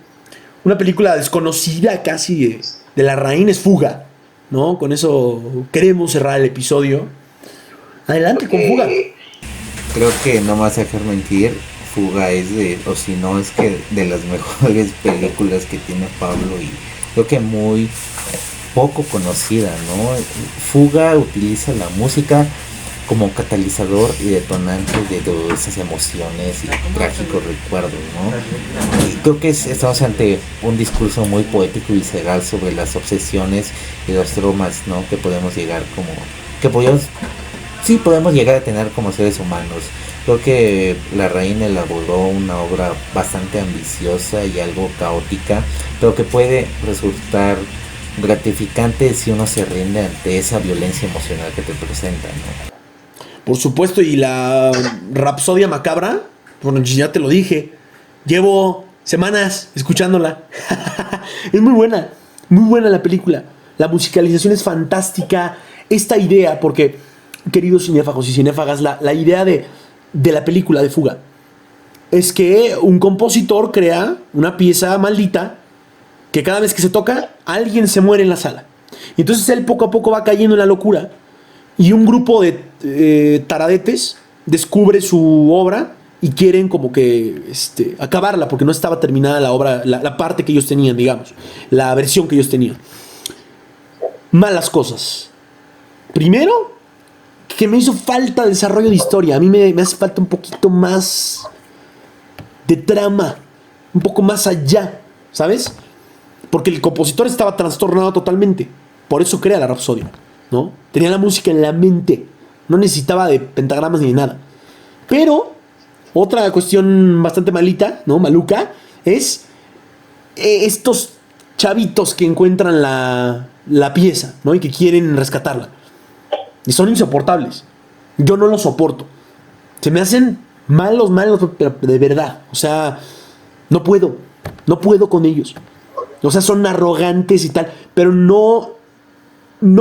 una película desconocida casi de Larraín es Fuga, ¿no? Con eso queremos cerrar el episodio. Adelante con Fuga. Creo que no me vas a dejar mentir, Fuga es o si no es que de las mejores películas que tiene Pablo, y creo que muy poco conocida, ¿no? Fuga utiliza la música como catalizador y detonante de esas emociones y trágicos recuerdos, ¿no? Y creo que estamos ante un discurso muy poético y visceral sobre las obsesiones y los traumas, ¿no? Que podemos llegar podemos llegar a tener como seres humanos. Creo que Larraín elaboró una obra bastante ambiciosa y algo caótica, pero que puede resultar gratificante si uno se rinde ante esa violencia emocional que te presenta, ¿no? Por supuesto, y la Rapsodia Macabra, bueno, ya te lo dije, llevo semanas escuchándola. Es muy buena la película. La musicalización es fantástica. Esta idea, porque, queridos cinéfagos y cinéfagas, la idea de la película de Fuga es que un compositor crea una pieza maldita que cada vez que se toca, alguien se muere en la sala. Y entonces él poco a poco va cayendo en la locura. Y un grupo de taradetes descubre su obra y quieren como que acabarla porque no estaba terminada la obra, la parte que ellos tenían, digamos, la versión que ellos tenían. Malas cosas. Primero, que me hizo falta desarrollo de historia. A mí me hace falta un poquito más de trama, un poco más allá, ¿sabes? Porque el compositor estaba trastornado totalmente. Por eso crea la Rapsodia, ¿no? Tenía la música en la mente. No necesitaba de pentagramas ni de nada. Pero otra cuestión bastante malita, ¿no? Maluca, es estos chavitos que encuentran la pieza, ¿no? Y que quieren rescatarla. Y son insoportables. Yo no los soporto. Se me hacen malos, pero de verdad. O sea, no puedo con ellos. O sea, son arrogantes y tal, pero no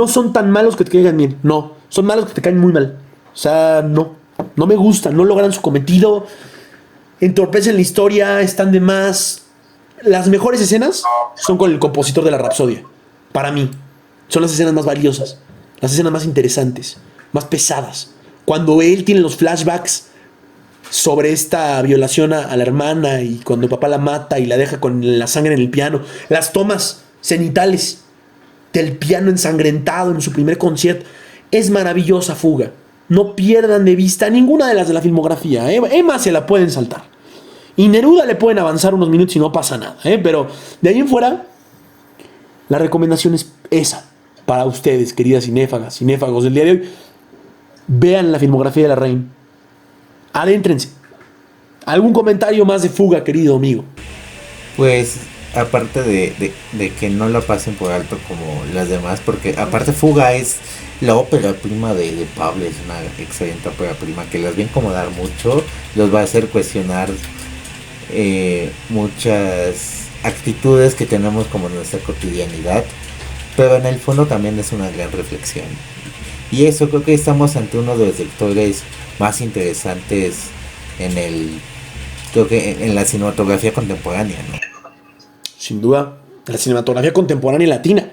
son tan malos que te caigan bien. No, son malos que te caen muy mal. O sea, no me gustan, no logran su cometido, entorpecen la historia, están de más. Las mejores escenas son con el compositor de la Rapsodia. Para mí, son las escenas más valiosas, las escenas más interesantes, más pesadas. Cuando él tiene los flashbacks sobre esta violación a la hermana y cuando el papá la mata y la deja con la sangre en el piano, las tomas cenitales del piano ensangrentado en su primer concierto. Es maravillosa Fuga. No pierdan de vista ninguna de las de la filmografía. Emma se la pueden saltar. Y Neruda le pueden avanzar unos minutos y no pasa nada. Pero de ahí en fuera, la recomendación es esa. Para ustedes, queridas cinéfagas, cinéfagos del día de hoy. Vean la filmografía de Larraín. Adéntrense. ¿Algún comentario más de Fuga, querido amigo? Pues aparte de que no la pasen por alto como las demás, porque aparte Fuga es la ópera prima de Pablo, es una excelente ópera prima que las va a incomodar mucho, los va a hacer cuestionar muchas actitudes que tenemos como en nuestra cotidianidad, pero en el fondo también es una gran reflexión. Y eso, creo que estamos ante uno de los directores más interesantes creo que en la cinematografía contemporánea, ¿no? Sin duda, la cinematografía contemporánea y latina,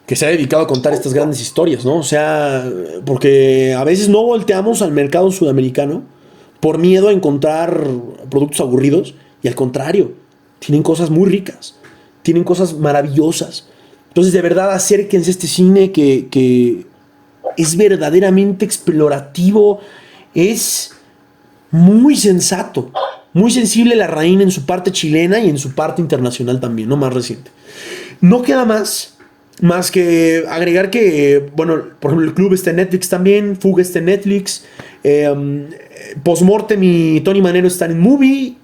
que se ha dedicado a contar estas grandes historias, ¿no? O sea, porque a veces no volteamos al mercado sudamericano por miedo a encontrar productos aburridos, y al contrario, tienen cosas muy ricas, tienen cosas maravillosas, Entonces, de verdad, acérquense a este cine que es verdaderamente explorativo, es muy sensato, muy sensible la Larraín en su parte chilena y en su parte internacional también, no más reciente. No queda más que agregar que, bueno, por ejemplo, el club está en Netflix también, Fuga está en Netflix, Postmortem y Tony Manero están en Movie,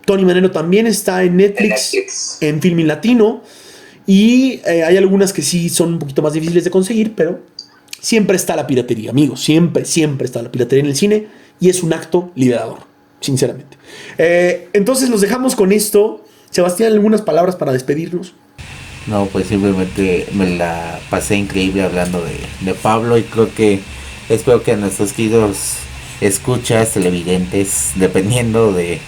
Tony Manero también está en Netflix, en Filmin Latino, y hay algunas que sí son un poquito más difíciles de conseguir, pero siempre está la piratería, amigos, siempre está la piratería en el cine, y es un acto liberador, sinceramente. Entonces los dejamos con esto. Sebastián, algunas palabras para despedirnos. No, pues simplemente me la pasé increíble hablando de Pablo, y creo que espero que a nuestros queridos escuchas, televidentes, dependiendo de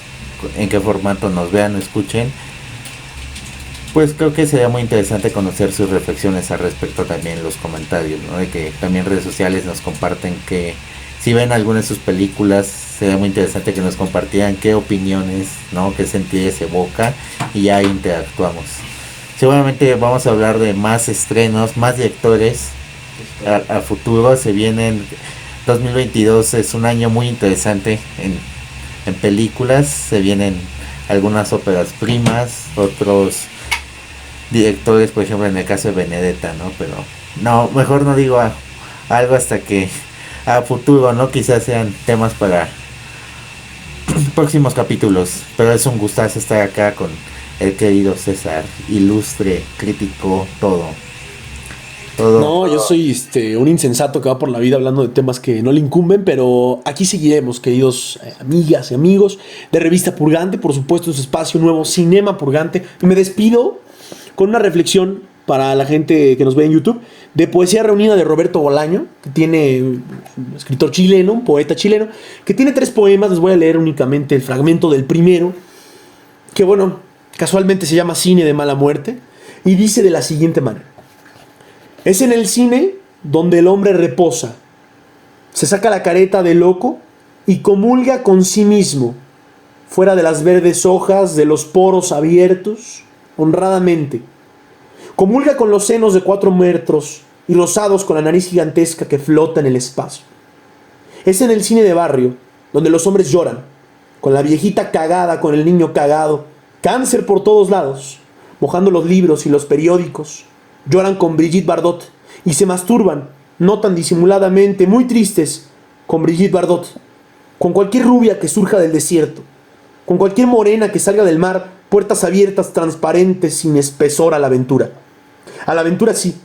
en qué formato nos vean o escuchen, pues creo que sería muy interesante conocer sus reflexiones al respecto también en los comentarios, ¿no? De que también redes sociales nos comparten que si ven alguna de sus películas, sería muy interesante que nos compartieran qué opiniones, ¿no? Qué sentidos evoca, y ya interactuamos. Seguramente vamos a hablar de más estrenos, más directores a futuro. Se vienen 2022, es un año muy interesante en películas. Se vienen algunas óperas primas, otros directores, por ejemplo en el caso de Benedetta, ¿no? Pero no, mejor no digo algo hasta que a futuro, ¿no? Quizás sean temas para próximos capítulos. Pero es un gustazo estar acá con el querido César, ilustre, crítico, todo. No, yo soy un insensato que va por la vida hablando de temas que no le incumben, pero aquí seguiremos, queridos amigas y amigos de Revista Purgante, por supuesto, en su espacio nuevo, Cinema Purgante. Y me despido con una reflexión para la gente que nos ve en YouTube, de Poesía Reunida de Roberto Bolaño, que tiene un escritor chileno, un poeta chileno, que tiene 3 poemas. Les voy a leer únicamente el fragmento del primero, que bueno, casualmente se llama Cine de Mala Muerte, y dice de la siguiente manera: es en el cine donde el hombre reposa, se saca la careta de loco y comulga con sí mismo, fuera de las verdes hojas de los poros abiertos, honradamente. Comulga con los senos de 4 metros y rosados con la nariz gigantesca que flota en el espacio. Es en el cine de barrio donde los hombres lloran, con la viejita cagada, con el niño cagado, cáncer por todos lados, mojando los libros y los periódicos. Lloran con Brigitte Bardot y se masturban, no tan disimuladamente, muy tristes, con Brigitte Bardot, con cualquier rubia que surja del desierto, con cualquier morena que salga del mar, puertas abiertas, transparentes, sin espesor a la aventura. A la aventura sí,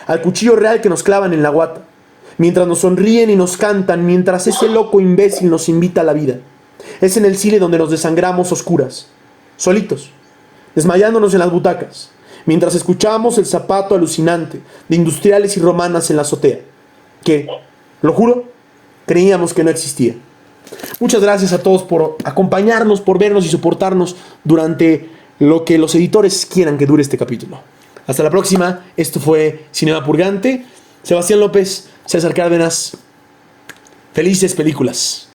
al cuchillo real que nos clavan en la guata, mientras nos sonríen y nos cantan, mientras ese loco imbécil nos invita a la vida. Es en el cine donde nos desangramos oscuras, solitos, desmayándonos en las butacas, mientras escuchamos el zapato alucinante de industriales y romanas en la azotea, que, lo juro, creíamos que no existía. Muchas gracias a todos por acompañarnos, por vernos y soportarnos durante lo que los editores quieran que dure este capítulo. Hasta la próxima. Esto fue Cinema Purgante. Sebastián López, César Cárdenas. Felices películas.